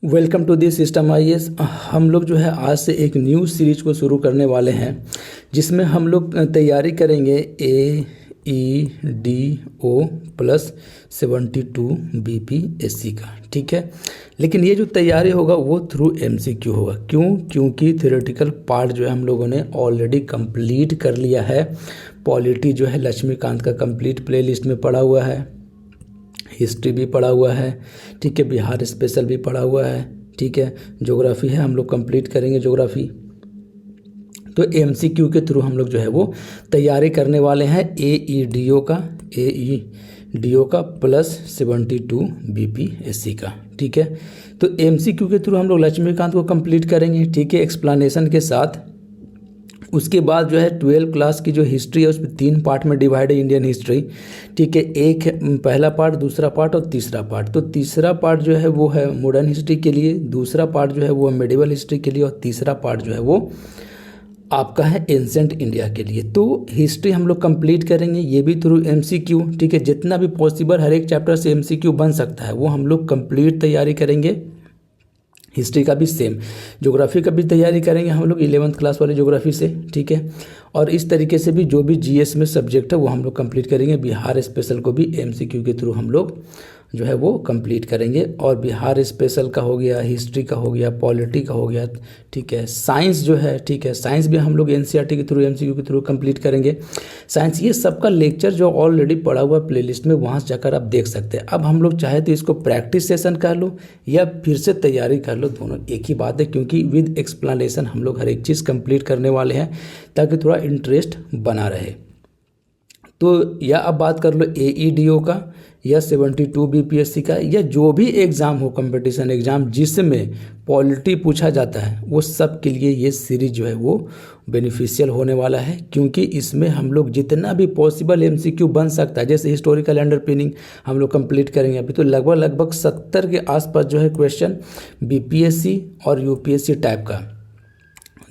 Welcome to the system IAS. हम लोग जो है आज से एक न्यू सीरीज को शुरू करने वाले हैं जिसमें हम लोग तैयारी करेंगे AEDO प्लस 72 BPSC का। ठीक है, लेकिन ये जो तैयारी होगा वो थ्रू MCQ होगा। क्यों? क्योंकि थ्योरेटिकल पार्ट जो है हम लोगों ने ऑलरेडी कंप्लीट कर लिया है। पॉलिटी जो है लक्ष्मीकांत का कंप्लीट प्लेलिस्ट में पड़ा हुआ है, हिस्ट्री भी पढ़ा हुआ है, ठीक है, बिहार स्पेशल भी पढ़ा हुआ है, ठीक है, ज्योग्राफी है, हम लोग कंप्लीट करेंगे ज्योग्राफी। तो MCQ के थ्रू हम लोग जो है वो तैयारी करने वाले हैं AEDO का प्लस 72 BPSC का। ठीक है, तो MCQ के थ्रू हम लोग लक्ष्मीकांत को कंप्लीट करेंगे, ठीक है, एक्सप्लेनेशन के साथ। उसके बाद जो है 12 क्लास की जो हिस्ट्री है उसमें 3 पार्ट में डिवाइड है इंडियन हिस्ट्री। ठीक है, एक पहला पार्ट, दूसरा पार्ट और तीसरा पार्ट। तो तीसरा पार्ट जो है वो है मॉडर्न हिस्ट्री के लिए, दूसरा पार्ट जो है वो मेडिवल हिस्ट्री के लिए और तीसरा पार्ट जो है वो आपका है एंसेंट इंडिया के लिए। तो हिस्ट्री हम लोग कंप्लीट करेंगे, ये भी थ्रू MCQ। ठीक है, जितना भी पॉसिबल हर एक चैप्टर से MCQ बन सकता है वो हम लोग कंप्लीट तैयारी करेंगे। हिस्ट्री का भी सेम, ज्योग्राफी का भी तैयारी करेंगे हम लोग 11th क्लास वाले ज्योग्राफी से। ठीक है, और इस तरीके से भी जो भी GS में सब्जेक्ट है वो हम लोग कंप्लीट करेंगे। बिहार स्पेशल को भी MCQ के थ्रू हम लोग जो है वो कंप्लीट करेंगे। और बिहार स्पेशल का हो गया, हिस्ट्री का हो गया, पॉलिटी का हो गया, ठीक है, साइंस जो है, ठीक है, साइंस भी हम लोग NCERT के थ्रू MCQ के थ्रू कंप्लीट करेंगे। साइंस ये सबका लेक्चर जो ऑलरेडी पड़ा हुआ प्लेलिस्ट में, वहाँ से जाकर आप देख सकते हैं। अब हम लोग चाहे तो इसको प्रैक्टिस सेशन कर लो या फिर से तैयारी कर लो, दोनों एक ही बात है, क्योंकि विद एक्सप्लेनेशन हम लोग हर एक चीज़ कंप्लीट करने वाले हैं ताकि थोड़ा इंटरेस्ट बना रहे। तो या अब बात कर लो AEDO का या 72 BPSC का, या जो भी एग्ज़ाम हो, कंपटीशन एग्ज़ाम जिसमें पॉलिटी पूछा जाता है, वो सब के लिए ये सीरीज जो है वो बेनिफिशियल होने वाला है। क्योंकि इसमें हम लोग जितना भी पॉसिबल MCQ बन सकता है, जैसे हिस्टोरिकल अंडरपिनिंग हम लोग कंप्लीट करेंगे। अभी तो लगभग 70 के आसपास जो है क्वेश्चन BPSC और UPSC टाइप का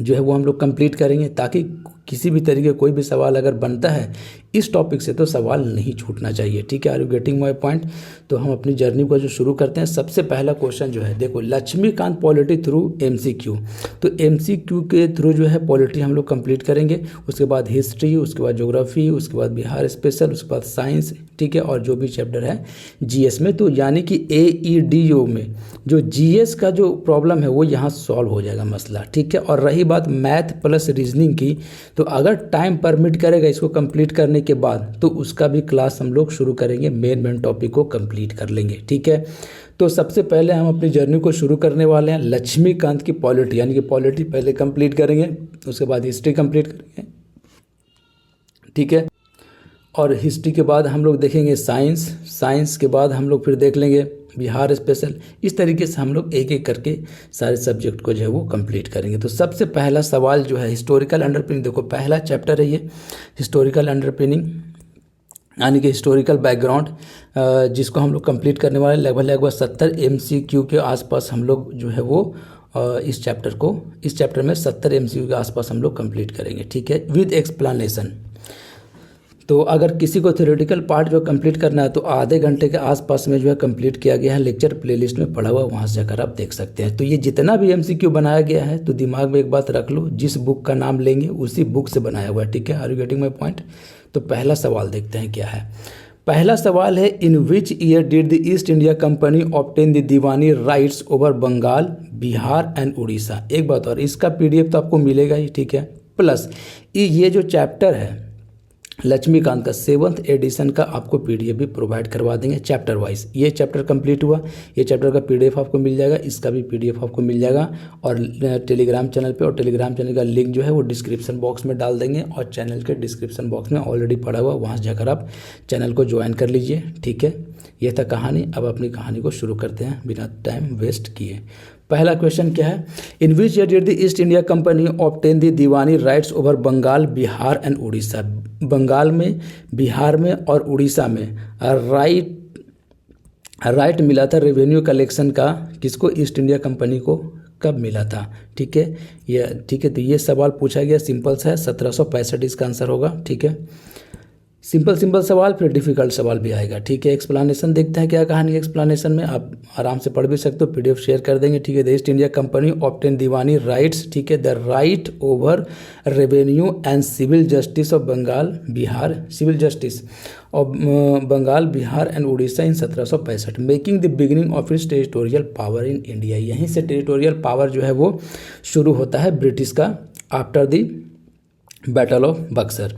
जो है वो हम लोग कंप्लीट करेंगे, ताकि किसी भी तरीके कोई भी सवाल अगर बनता है इस टॉपिक से तो सवाल नहीं छूटना चाहिए। ठीक है, are you getting my point? तो हम अपनी जर्नी को जो शुरू करते हैं, सबसे पहला क्वेश्चन जो है, देखो, लक्ष्मीकांत पॉलिटी थ्रू MCQ। तो MCQ के थ्रू जो है पॉलिटी हम लोग कंप्लीट करेंगे, उसके बाद हिस्ट्री, उसके बाद ज्योग्राफी, उसके बाद बिहार स्पेशल, उसके बाद साइंस, ठीक है, और जो भी चैप्टर है GS में। तो यानी कि AEDO में जो GS का जो प्रॉब्लम है वो यहाँ सॉल्व हो जाएगा मसला। ठीक है, और रही बात मैथ प्लस रीजनिंग की, तो अगर टाइम परमिट करेगा इसको कंप्लीट करने के बाद तो उसका भी क्लास हम लोग शुरू करेंगे, मेन टॉपिक को कंप्लीट कर लेंगे। ठीक है, तो सबसे पहले हम अपनी जर्नी को शुरू करने वाले हैं लक्ष्मीकांत की पॉलिटी, यानी कि पॉलिटी पहले कंप्लीट करेंगे, उसके बाद हिस्ट्री कंप्लीट करेंगे। ठीक है, और हिस्ट्री के बाद हम लोग देखेंगे साइंस के बाद हम लोग फिर देख लेंगे बिहार स्पेशल। इस तरीके से हम लोग एक एक करके सारे सब्जेक्ट को जो है वो कंप्लीट करेंगे। तो सबसे पहला सवाल जो है हिस्टोरिकल अंडरपिनिंग, देखो पहला चैप्टर है ये हिस्टोरिकल अंडरपिनिंग, यानी कि हिस्टोरिकल बैकग्राउंड, जिसको हम लोग कंप्लीट करने वाले लगभग 70 MCQ के आसपास हम लोग जो है वो इस चैप्टर में 70 MCQ के आसपास हम लोग कंप्लीट करेंगे। ठीक है, विद एक्सप्लेनेशन। तो अगर किसी को थ्योरेटिकल पार्ट जो कंप्लीट करना है तो आधे घंटे के आसपास में जो है कंप्लीट किया गया है, लेक्चर प्लेलिस्ट में पड़ा हुआ, वहाँ से जाकर आप देख सकते हैं। तो ये जितना भी MCQ बनाया गया है, तो दिमाग में एक बात रख लो, जिस बुक का नाम लेंगे उसी बुक से बनाया हुआ है। ठीक है, are you getting my point? तो पहला सवाल देखते हैं क्या है। पहला सवाल है, in which year did the East India company obtain the diwani rights over Bengal, Bihar and Orissa. एक बात और, इसका PDF तो आपको मिलेगा ही, ठीक है, प्लस ये जो चैप्टर है लक्ष्मीकांत का 7th एडिशन का आपको PDF भी प्रोवाइड करवा देंगे चैप्टर वाइज। ये चैप्टर कंप्लीट हुआ, ये चैप्टर का PDF आपको मिल जाएगा, इसका भी PDF आपको मिल जाएगा। और टेलीग्राम चैनल पे, और टेलीग्राम चैनल का लिंक जो है वो डिस्क्रिप्शन बॉक्स में डाल देंगे, और चैनल के डिस्क्रिप्शन बॉक्स में ऑलरेडी पड़ा हुआ, वहाँ से जाकर आप चैनल को ज्वाइन कर लीजिए। ठीक है, ये था कहानी। अब अपनी कहानी को शुरू करते हैं बिना टाइम वेस्ट किए। पहला क्वेश्चन क्या है, in which year did the East India company obtain the diwani rights over Bengal, Bihar and Orissa. Bengal में, बिहार में और उड़ीसा में राइट मिला था रेवेन्यू कलेक्शन का, किसको? ईस्ट इंडिया कंपनी को। कब मिला था? ठीक है, तो ये सवाल पूछा गया, सिंपल सा है, 1765 इसका आंसर होगा। ठीक है, सिंपल सिंपल सवाल, फिर डिफिकल्ट सवाल भी आएगा, ठीक है। एक्सप्लेनेशन देखते हैं क्या कहानी है एक्सप्लेनेशन में, आप आराम से पढ़ भी सकते हो, पीडीएफ शेयर कर देंगे, ठीक है। The East India company obtain diwani rights, ठीक है, the right over revenue and civil justice of Bengal Bihar, civil justice of Bengal Bihar and Orissa in 1765, making the beginning of its territorial power in India. यहीं से टेरिटोरियल पावर जो है वो शुरू होता है ब्रिटिश का after the battle of Buxar.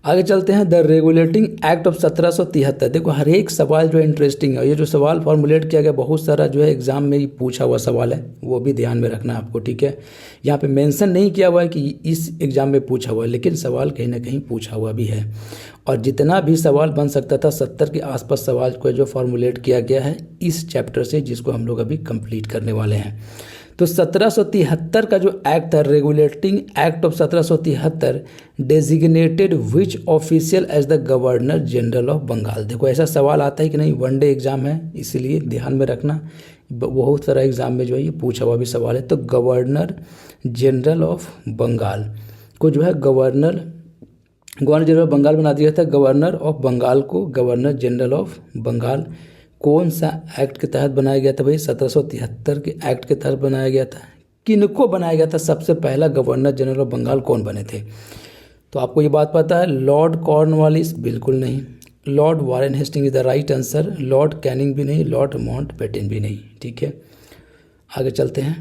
आगे चलते हैं, द रेगुलेटिंग एक्ट ऑफ 1773। देखो हर एक सवाल जो है इंटरेस्टिंग है, ये जो सवाल फॉर्मुलेट किया गया बहुत सारा जो है एग्जाम में ही पूछा हुआ सवाल है, वो भी ध्यान में रखना आपको, ठीक है। यहाँ पे मेंशन नहीं किया हुआ है कि इस एग्जाम में पूछा हुआ है, लेकिन सवाल कहीं ना कहीं पूछा हुआ भी है। और जितना भी सवाल बन सकता था 70 के आसपास सवाल को जो फॉर्मुलेट किया गया है इस चैप्टर से, जिसको हम लोग अभी कंप्लीट करने वाले हैं। तो 1773 का जो एक्ट था, regulating act of 1773, designated which official as the governor general of Bengal. देखो ऐसा सवाल आता है कि नहीं, वनडे एग्जाम है इसीलिए ध्यान में रखना, बहुत सारा एग्जाम में जो है ये पूछा हुआ भी सवाल है। तो गवर्नर जनरल ऑफ बंगाल को जो है गवर्नर जनरल ऑफ बंगाल बना दिया था, गवर्नर ऑफ बंगाल को गवर्नर जनरल ऑफ बंगाल कौन सा एक्ट के तहत बनाया गया था भाई, 1773 के एक्ट के तहत बनाया गया था। किनको बनाया गया था, सबसे पहला गवर्नर जनरल ऑफ बंगाल कौन बने थे, तो आपको ये बात पता है, लॉर्ड कॉर्नवालिस बिल्कुल नहीं, lord Warren Hasting is the right answer, lord Canning भी नहीं, लॉर्ड माउंटबेटन भी नहीं, ठीक है। आगे चलते हैं,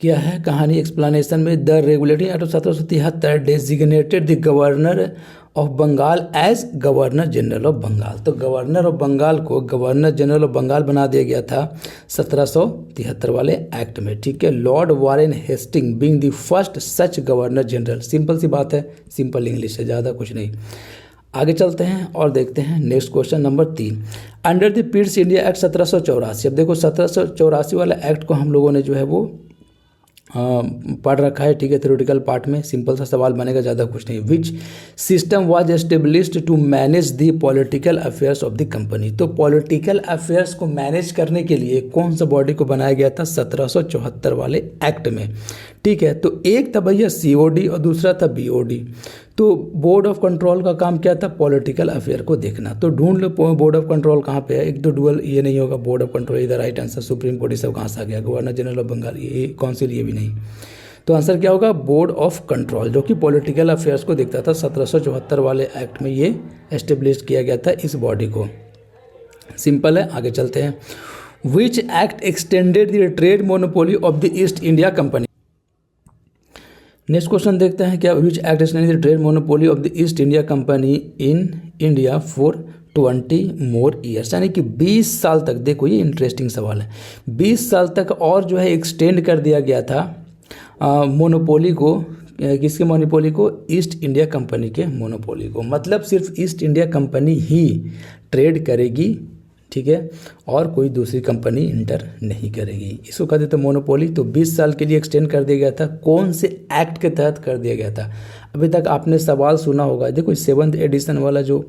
क्या है कहानी एक्सप्लेनेशन में, the regulating act of 1773 designated the governor of Bengal as governor general of Bengal. तो गवर्नर ऑफ बंगाल को गवर्नर जनरल ऑफ बंगाल बना दिया गया था 1773 वाले एक्ट में, ठीक है। Lord Warren Hasting being the first such governor general. Simple सी बात है, सिंपल इंग्लिश है, ज़्यादा कुछ नहीं। आगे चलते हैं और देखते हैं next question number 3, under the Pitt's India act 1784। अब देखो 1784 वाला एक्ट को हम लोगों ने जो है वो पढ़ रखा है, ठीक है, थ्योरेटिकल पार्ट में। सिंपल सा सवाल बनेगा, ज़्यादा कुछ नहीं। Which system was established to manage the political affairs of the company. तो पॉलिटिकल अफेयर्स को मैनेज करने के लिए कौन सा बॉडी को बनाया गया था 1774 वाले एक्ट में, ठीक है। तो एक था भैया COD और दूसरा था BOD। तो बोर्ड ऑफ कंट्रोल का काम क्या था, पॉलिटिकल अफेयर को देखना। तो ढूंढ लो बोर्ड ऑफ कंट्रोल कहाँ पे है, एक तो डुअल ये नहीं होगा, बोर्ड ऑफ कंट्रोल इधर राइट आंसर, सुप्रीम कोर्ट सब कहाँ से आ गया, गवर्नर जनरल ऑफ बंगाल, ये काउंसिल ये भी नहीं। तो आंसर क्या होगा, बोर्ड ऑफ कंट्रोल, जो कि पॉलिटिकल अफेयर्स को देखता था। 1774 वाले एक्ट में ये एस्टेब्लिश किया गया था इस बॉडी को। सिंपल है, आगे चलते हैं। Which act extended the trade monopoly of the East India company. Next question देखते हैं, क्या which act extended the trade monopoly of the East India company in India for 20 more years, यानी कि 20 साल तक। देखो ये इंटरेस्टिंग सवाल है, 20 साल तक और जो है एक्सटेंड कर दिया गया था मोनोपोली को, किसके मोनोपोली को, ईस्ट इंडिया कंपनी के मोनोपोली को। मतलब सिर्फ ईस्ट इंडिया कंपनी ही ट्रेड करेगी, ठीक है, और कोई दूसरी कंपनी इंटर नहीं करेगी, इसको कहते थे मोनोपोली। तो 20 साल के लिए एक्सटेंड कर दिया गया था, कौन से एक्ट के तहत कर दिया गया था। अभी तक आपने सवाल सुना होगा, देखो 7th एडिशन वाला जो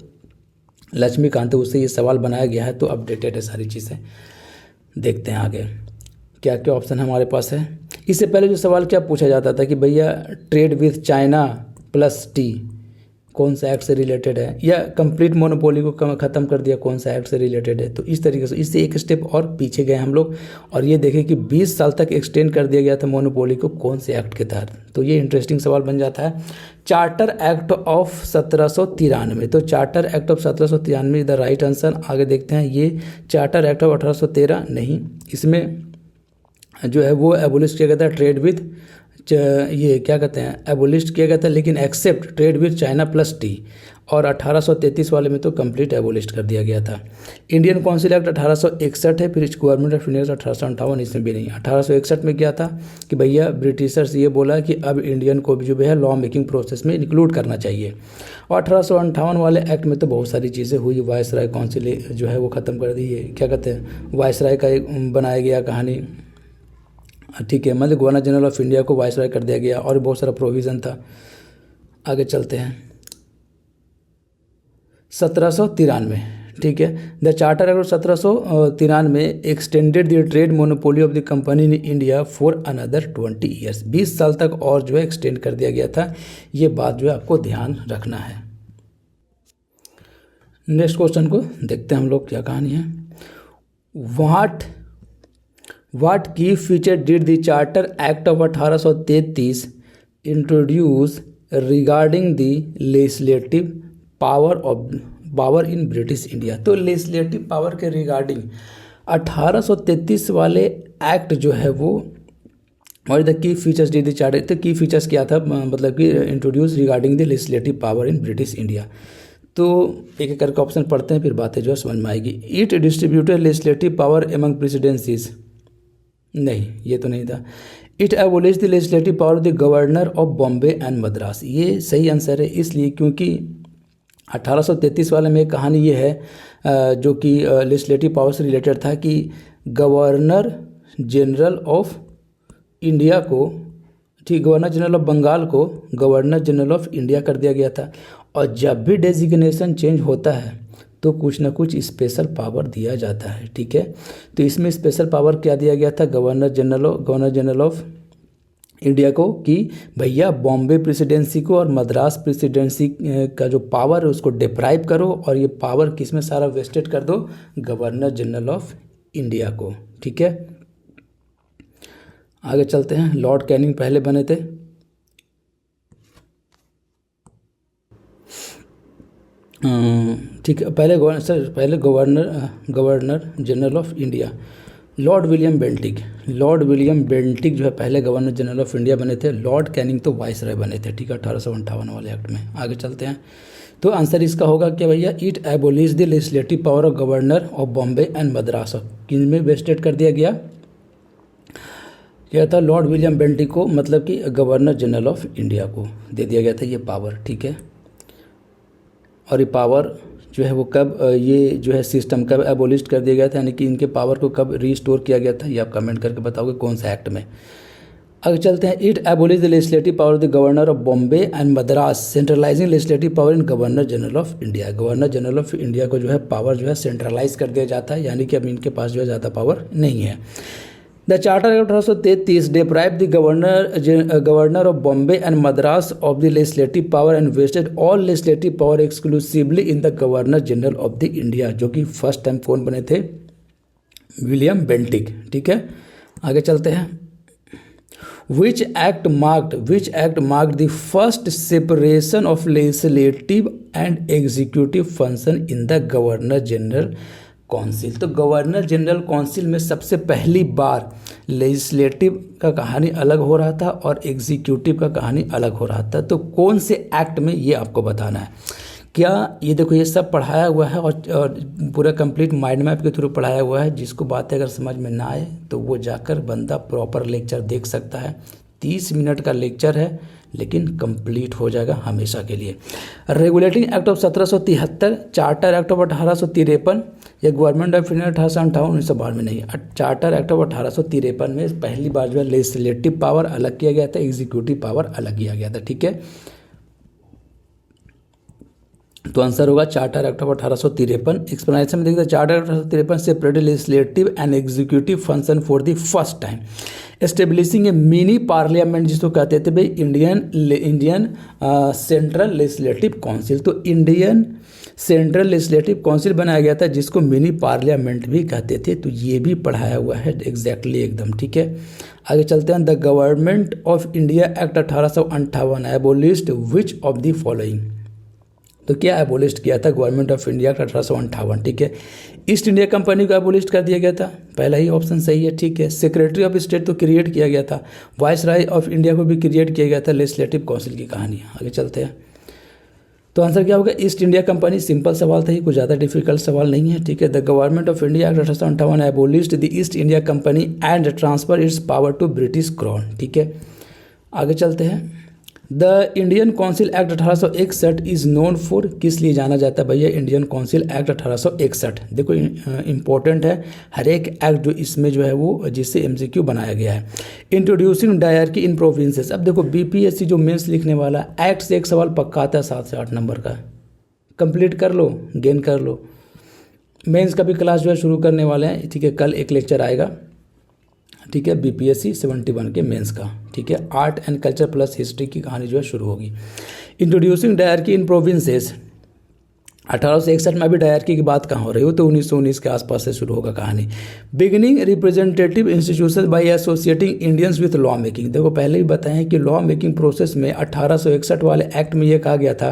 लक्ष्मीकांत है उससे ये सवाल बनाया गया है, तो अपडेटेड है सारी चीज़ें। देखते हैं आगे क्या क्या ऑप्शन हमारे पास है। इससे पहले जो सवाल क्या पूछा जाता था कि भैया trade with China plus T कौन सा एक्ट से रिलेटेड है, या कंप्लीट मोनोपोली को ख़त्म कर दिया कौन सा एक्ट से रिलेटेड है। तो इस तरीके से इससे एक स्टेप और पीछे गए हम लोग, और ये देखें कि 20 साल तक एक्सटेंड कर दिया गया था मोनोपोली को कौन से एक्ट के तहत। तो ये इंटरेस्टिंग सवाल बन जाता है। चार्टर एक्ट ऑफ 1793, तो charter act of 1793 the right answer. आगे देखते हैं, ये चार्टर एक्ट ऑफ 1813 नहीं, इसमें जो है वो एबोलिश किया गया था ट्रेड विथ, ये क्या कहते हैं, एबोलिश किया गया था, लेकिन except trade with China plus tea. और 1833 वाले में तो कंप्लीट एबोलिश कर दिया गया था। इंडियन काउंसिल एक्ट 1861 है, फिर गवर्नमेंट ऑफ इंडिया 1858, इसमें भी नहीं। 1861 में क्या था कि भैया ब्रिटिशर्स ये बोला कि अब इंडियन को भी जो है लॉ मेकिंग प्रोसेस में इंक्लूड करना चाहिए। और 1858 वाले एक्ट में तो बहुत सारी चीज़ें हुई, वायसराय काउंसिल जो है वो ख़त्म कर दी है, क्या कहते हैं, वायसराय का एक बनाया गया कहानी, ठीक है, मतलब गवर्नर जनरल ऑफ इंडिया को वायसराय कर दिया गया, और बहुत सारा प्रोविज़न था। आगे चलते हैं, 1793 ठीक है। The charter act 1793 extended the trade monopoly of the company in India for another 20 years, 20 साल तक और जो है एक्सटेंड कर दिया गया था। ये बात जो है आपको ध्यान रखना है। नेक्स्ट क्वेश्चन को देखते हैं हम लोग, क्या कहानी है। What key feature did the Charter Act of 1833 introduce regarding the legislative power in British India? तो लेजिस्लेटिव पावर के रिगार्डिंग 1833 वाले एक्ट जो है वो और the key features D the charter, तो की फीचर्स क्या था, मतलब कि introduce regarding the legislative power in British India. तो एक एक करके ऑप्शन पढ़ते हैं, फिर बातें जो है समझ में आएगी। It distributed legislative power among presidencies, नहीं ये तो नहीं था। It abolish the legislative power of the governor of Bombay and Madras, ये सही आंसर है, इसलिए क्योंकि 1833 वाले में कहानी ये है जो कि लेजिस्लेटिव पावर से रिलेटेड था कि गवर्नर जनरल ऑफ इंडिया को, ठीक, गवर्नर जनरल ऑफ बंगाल को गवर्नर जनरल ऑफ इंडिया कर दिया गया था। और जब भी डेजिग्नेशन चेंज होता है तो कुछ ना कुछ स्पेशल पावर दिया जाता है, ठीक है। तो इसमें स्पेशल पावर क्या दिया गया था, गवर्नर जनरल ऑफ इंडिया को, कि भैया बॉम्बे प्रेसिडेंसी को और मद्रास प्रेसिडेंसी का जो पावर है उसको डिप्राइव करो और ये पावर किस में सारा वेस्टेड कर दो, गवर्नर जनरल ऑफ इंडिया को, ठीक है। आगे चलते हैं। लॉर्ड कैनिंग पहले बने थे, ठीक है, पहले governor general of India Lord William Bentinck जो है पहले गवर्नर जनरल ऑफ इंडिया बने थे। लॉर्ड कैनिंग तो वाइसरॉय बने थे, ठीक है, 1858 वाले एक्ट में। आगे चलते हैं। तो आंसर इसका होगा क्या भैया, it abolish the legislative power of governor of Bombay and Madras, किन में वेस्टेड कर दिया गया, क्या था, लॉर्ड विलियम बेंटिक को, मतलब कि गवर्नर जनरल ऑफ इंडिया को दे दिया गया था ये पावर, ठीक है। और ये पावर जो है वो कब, ये जो है सिस्टम कब एबोलिश कर दिया गया था, यानी कि इनके पावर को कब रीस्टोर किया गया था, ये आप कमेंट करके बताओगे कौन सा एक्ट में। आगे चलते हैं। It abolish the legislative power of the governor of Bombay and Madras, centralising legislative power in governor general of India. Governor general of India को जो है पावर जो है सेंट्रलाइज कर दिया जाता है, यानी कि अब इनके पास जो है ज़्यादा पावर नहीं है। The charter act 1833 deprived the governor of Bombay and Madras of the legislative power and vested all legislative power exclusively in the Governor General of the India, जो कि फर्स्ट टाइम कौन बने थे, विलियम बेंटिक, ठीक है। आगे चलते हैं। Which act marked the first separation of legislative and executive function in the Governor General council? तो गवर्नर जनरल काउंसिल में सबसे पहली बार लेजिस्लेटिव का कहानी अलग हो रहा था और एग्जीक्यूटिव का कहानी अलग हो रहा था। तो कौन से एक्ट में, ये आपको बताना है। क्या ये देखो, ये सब पढ़ाया हुआ है और पूरा कंप्लीट माइंड मैप के थ्रू पढ़ाया हुआ है। जिसको बातें अगर समझ में ना आए तो वो जाकर बंदा प्रॉपर लेक्चर देख सकता है। 30 मिनट का लेक्चर है, लेकिन कंप्लीट हो जाएगा हमेशा के लिए। Regulating act of 1773, charter act of 1853 या गवर्नमेंट ऑफ इंडिया 1858, 1952 में नहीं, चार्टर एक्ट ऑफ 1853 में पहली बार जो है लेजिस्लेटिव पावर अलग किया गया था, एग्जीक्यूटिव पावर अलग किया गया था, ठीक है। तो आंसर होगा चार्टर एक्ट ऑफ 1853। एक्सप्लेनेशन में देखिए, charter act 1853 separated legislative and executive function for the first time, establishing A mini parliament, जिसको कहते थे भाई इंडियन सेंट्रल लेजिस्लेटिव काउंसिल। तो इंडियन सेंट्रल लेजिस्लेटिव काउंसिल बनाया गया था, जिसको मिनी पार्लियामेंट भी कहते थे। तो ये भी पढ़ाया हुआ है एग्जैक्टली एकदम, ठीक है। आगे चलते हैं। The government of India act 1858 एबोलिश्ड which of the following, तो क्या एबोलिस्ट किया था गवर्नमेंट ऑफ इंडिया का 1858, ठीक है। ईस्ट इंडिया कंपनी को एबोलिस्ट कर दिया गया था, पहला ही ऑप्शन सही है, ठीक है। सेक्रेटरी ऑफ स्टेट तो क्रिएट किया गया था, वाइसराय ऑफ इंडिया को भी क्रिएट किया गया था। लेजिस्लेटिव काउंसिल की कहानी। आगे चलते हैं। तो आंसर क्या होगा, ईस्ट इंडिया कंपनी। सिंपल सवाल था, ये कुछ ज़्यादा डिफिकल्ट सवाल नहीं है, ठीक है। The government of India act 1858 abolished the East India company and transfer its power to British crown, ठीक है। आगे चलते हैं। The Indian council act 1861 is known for, किस लिए जाना जाता है भैया इंडियन काउंसिल एक्ट 1861? देखो इंपॉर्टेंट है हर एक एक्ट जो इसमें जो है वो जिससे एमसीक्यू बनाया गया है। Introducing dyarchy in provinces. अब देखो बीपीएससी जो मेंस लिखने वाला एक्ट से एक सवाल पक्का आता है 7 से 8 नंबर का, कंप्लीट कर लो, गेन कर लो। मेंस का भी क्लास जो है शुरू करने वाले हैं, ठीक है। कल एक लेक्चर आएगा, ठीक है, BPSC 71 के मेंस का, ठीक है। Art and culture plus history की कहानी जो है शुरू होगी। इंट्रोड्यूसिंग डायरकी इन प्रोविंसेस, 1861 में अभी डायरकी की बात कहाँ हो रही हो, तो 1919 के आसपास से शुरू होगा कहानी। Beginning representative institution by associating Indians with law making. देखो पहले ही बताएं कि लॉ मेकिंग प्रोसेस में 1861 वाले एक्ट में ये कहा गया था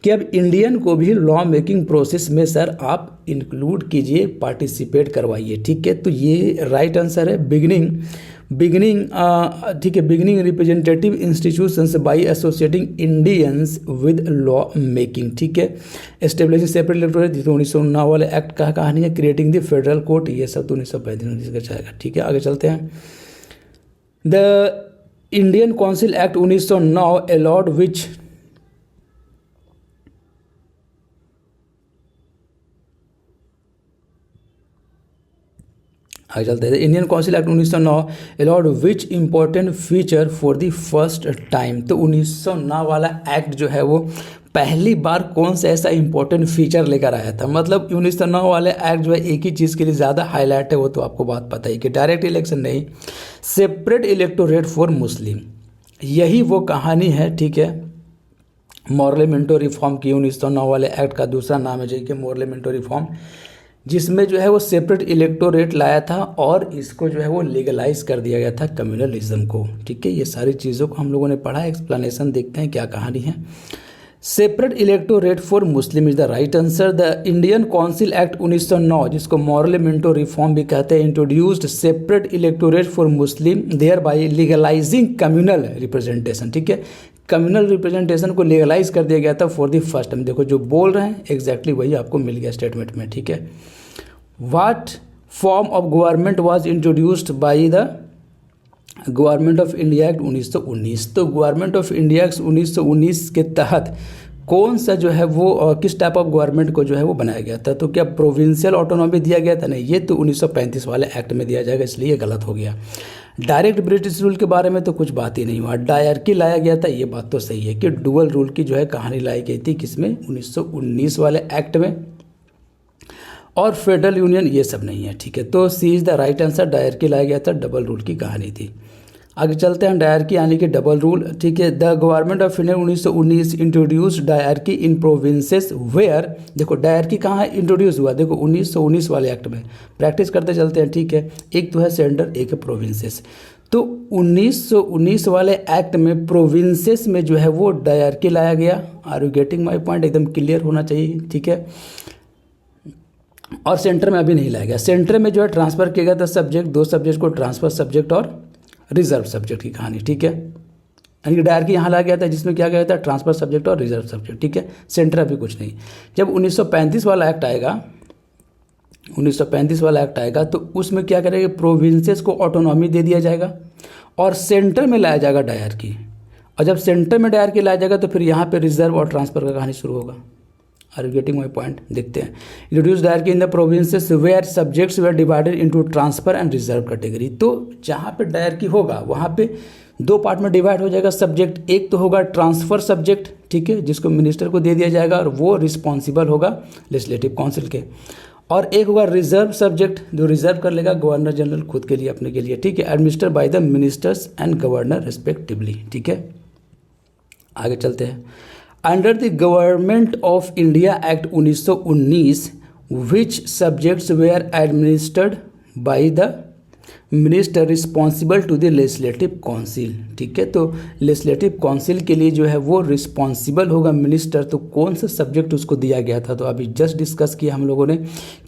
कि अब इंडियन को भी लॉ मेकिंग प्रोसेस में सर आप इंक्लूड कीजिए, पार्टिसिपेट करवाइए, ठीक है। तो ये राइट आंसर है बिगिनिंग, ठीक है, beginning representative institutions by associating Indians with law making, ठीक है। एस्टेब्लिशिंग सेपरेट इलेक्टोरेट, 1919 वाले एक्ट का कहानी है। क्रिएटिंग द फेडरल कोर्ट, ये सब तो 1935 का जाएगा, ठीक है। आगे चलते हैं। The Indian council act 1909 allowed which, आगे चलते हैं। Indian council act 1909 allowed which important feature for the first time. तो 1909 वाला एक्ट जो है वो पहली बार कौन सा ऐसा इंपॉर्टेंट फीचर लेकर आया था। मतलब 1909 वाले एक्ट जो है एक ही चीज़ के लिए ज़्यादा हाईलाइट है, वो तो आपको बात पता ही कि डायरेक्ट इलेक्शन नहीं, सेपरेट इलेक्टोरेट फॉर मुस्लिम, यही वो कहानी है, ठीक है। मॉर्लेमेंटो रिफॉर्म की 1909 वाले एक्ट का दूसरा नाम है जो कि मॉर्लेमेंटो रिफॉर्म, जिसमें जो है वो सेपरेट इलेक्टोरेट लाया था और इसको जो है वो लीगलाइज कर दिया गया था कम्युनलिज्म को, ठीक है। ये सारी चीज़ों को हम लोगों ने पढ़ा, एक्सप्लेनेशन देखते हैं क्या कहानी है। Separate electorate for Muslim is the right answer. The Indian council act 1909, जिसको मॉर्लेमेंटो रिफॉर्म भी कहते हैं, introduced separate electorate for Muslim there by legalising communal representation, ठीक है। कम्युनल रिप्रेजेंटेशन को लीगलाइज कर दिया गया था फॉर द फर्स्ट टाइम। देखो जो बोल रहे हैं एग्जैक्टली वही आपको मिल गया स्टेटमेंट में, ठीक है। What form of government was introduced by the government of India act 1919। तो गवर्नमेंट ऑफ इंडिया एक्ट 1919 के तहत कौन सा जो है वो किस टाइप ऑफ गवर्नमेंट को जो है वो बनाया गया था। तो क्या प्रोविंशियल ऑटोनॉमी दिया गया था? नहीं, ये तो 1935 वाले एक्ट में दिया जाएगा, इसलिए ये गलत हो गया। डायरेक्ट ब्रिटिश रूल के बारे में तो कुछ बात ही नहीं हुआ। डायरकी लाया गया था, ये बात तो सही है कि डुअल रूल की जो है कहानी लाई गई थी, किसमें, 1919 वाले एक्ट में। और फेडरल यूनियन ये सब नहीं है, ठीक है। तो C is the right answer, dyarchy लाया गया था, डबल रूल की कहानी थी। आगे चलते हैं, डायरकी यानी कि डबल रूल, ठीक है। The government of India 1919 introduced dyarchy in provinces where, देखो डायरकी कहाँ इंट्रोड्यूस हुआ, देखो 1919 वाले एक्ट में। प्रैक्टिस करते चलते हैं, ठीक है। एक तो है सेंटर, एक है प्रोविंसेस। तो 1919 वाले एक्ट में प्रोविंसेस में जो है वो डायरकी लाया गया। Are you getting my point? एकदम क्लियर होना चाहिए, ठीक है। और सेंटर में अभी नहीं लाया गया। सेंटर में जो है ट्रांसफर किया गया था सब्जेक्ट, दो सब्जेक्ट को, ट्रांसफर सब्जेक्ट और रिजर्व सब्जेक्ट की कहानी, ठीक है। यानी कि डायरकी यहाँ लाया गया था जिसमें क्या गया था, ट्रांसफर सब्जेक्ट और रिजर्व सब्जेक्ट, ठीक है। सेंटर अभी कुछ नहीं। जब 1935 वाला एक्ट आएगा, 1935 वाला एक्ट आएगा तो उसमें क्या करेंगे, प्रोविंसेस को ऑटोनॉमी दे दिया जाएगा और सेंटर में लाया जाएगा डायरकी। और जब सेंटर में डायरकी लाया जाएगा तो फिर यहाँ पे रिजर्व और ट्रांसफर का कहानी शुरू होगा। Are you getting my point? देखते हैं। Introduce dyarchy in the provinces where subjects were divided into transfer and reserve category. तो जहाँ पे डायरकी होगा वहाँ पे दो पार्ट में डिवाइड हो जाएगा सब्जेक्ट। एक तो होगा ट्रांसफर सब्जेक्ट, ठीक है, जिसको मिनिस्टर को दे दिया जाएगा और वो रिस्पॉन्सिबल होगा लेजिस्लेटिव काउंसिल के। और एक होगा रिजर्व सब्जेक्ट, जो रिजर्व कर लेगा गवर्नर जनरल खुद के लिए, अपने के लिए, ठीक है। Administered by the ministers and governor respectively, ठीक है। आगे चलते हैं। Under the government of India act 1919 which subjects were administered by the minister responsible to the legislative council, ठीक है। तो लेजिस्लेटिव काउंसिल के लिए जो है वो रिस्पॉन्सिबल होगा मिनिस्टर। तो कौन सा सब्जेक्ट उसको दिया गया था, तो अभी जस्ट डिस्कस किया हम लोगों ने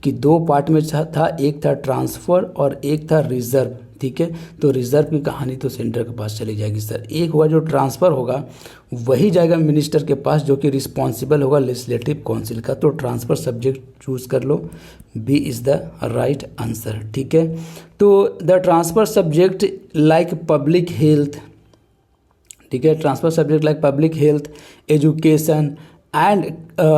कि दो पार्ट में था, एक था ट्रांसफर और एक था रिजर्व, ठीक है। तो रिजर्व की कहानी तो सेंटर के पास चली जाएगी सर। एक हुआ जो ट्रांसफ़र होगा वही जाएगा मिनिस्टर के पास, जो कि रिस्पॉन्सिबल होगा लेजिस्लेटिव काउंसिल का। तो ट्रांसफ़र सब्जेक्ट चूज कर लो, B is the right answer, ठीक है। तो the transfer subject like public health, ठीक है, transfer subject like public health, education and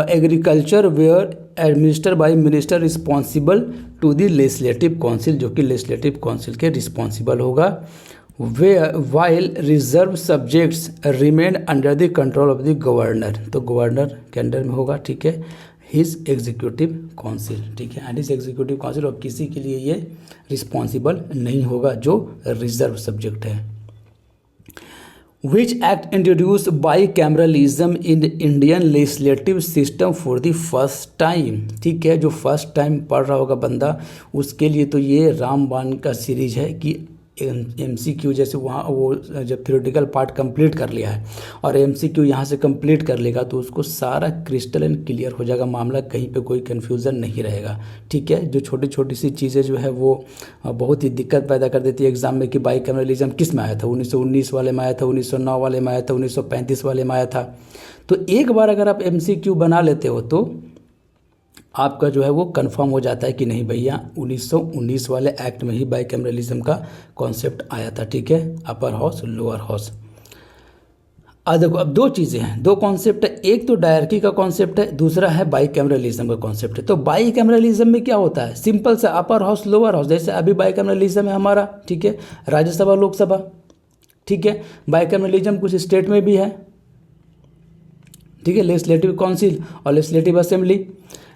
agriculture were administer by minister responsible to the legislative council, जो कि legislative council के रिस्पॉन्सिबल होगा। Where while reserve subjects remain under the control of the governor, तो governor के under में होगा, ठीक है। हिज एग्जीक्यूटिव काउंसिल, ठीक है, एंड हिज एग्जीक्यूटिव काउंसिल, और किसी के लिए ये रिस्पॉन्सिबल नहीं होगा जो रिजर्व सब्जेक्ट है। Which act introduce bicameralism in Indian legislative system for the first time, ठीक है, जो फर्स्ट टाइम पढ़ रहा होगा बंदा उसके लिए तो ये रामबाण का सीरीज है कि MCQ जैसे वहाँ वो जब थ्योरेटिकल पार्ट कंप्लीट कर लिया है और MCQ यहाँ से कंप्लीट कर लेगा तो उसको सारा क्रिस्टल एंड क्लियर हो जाएगा मामला, कहीं पे कोई कन्फ्यूज़न नहीं रहेगा, ठीक है। जो छोटी छोटी सी चीज़ें जो है वो बहुत ही दिक्कत पैदा कर देती है एग्जाम में कि बाईकैमरलिज्म किस में आया था, 1919 वाले में आया था, 1909 वाले में आया था, 1935 वाले में आया था। तो एक बार अगर आप MCQ बना लेते हो तो आपका जो है वो कंफर्म हो जाता है कि नहीं भैया 1919 वाले एक्ट में ही बाईकैमरलिज्म का कॉन्सेप्ट आया था, ठीक है, अपर हाउस लोअर हाउस। देखो अब दो चीज़ें हैं, दो कॉन्सेप्ट है, एक तो डायरकी का कॉन्सेप्ट है, दूसरा है बाईकैमरलिज्म का कॉन्सेप्ट है। तो बाईकैमरलिज्म में क्या होता है, सिंपल सा अपर हाउस लोअर हाउस, जैसे अभी बाईकैमरलिज्म है हमारा, ठीक है, राज्यसभा लोकसभा, ठीक है, बाईकैमरलिज्म कुछ स्टेट में भी है, ठीक है, लेजिस्लेटिव काउंसिल और लेजिस्लेटिव असेंबली।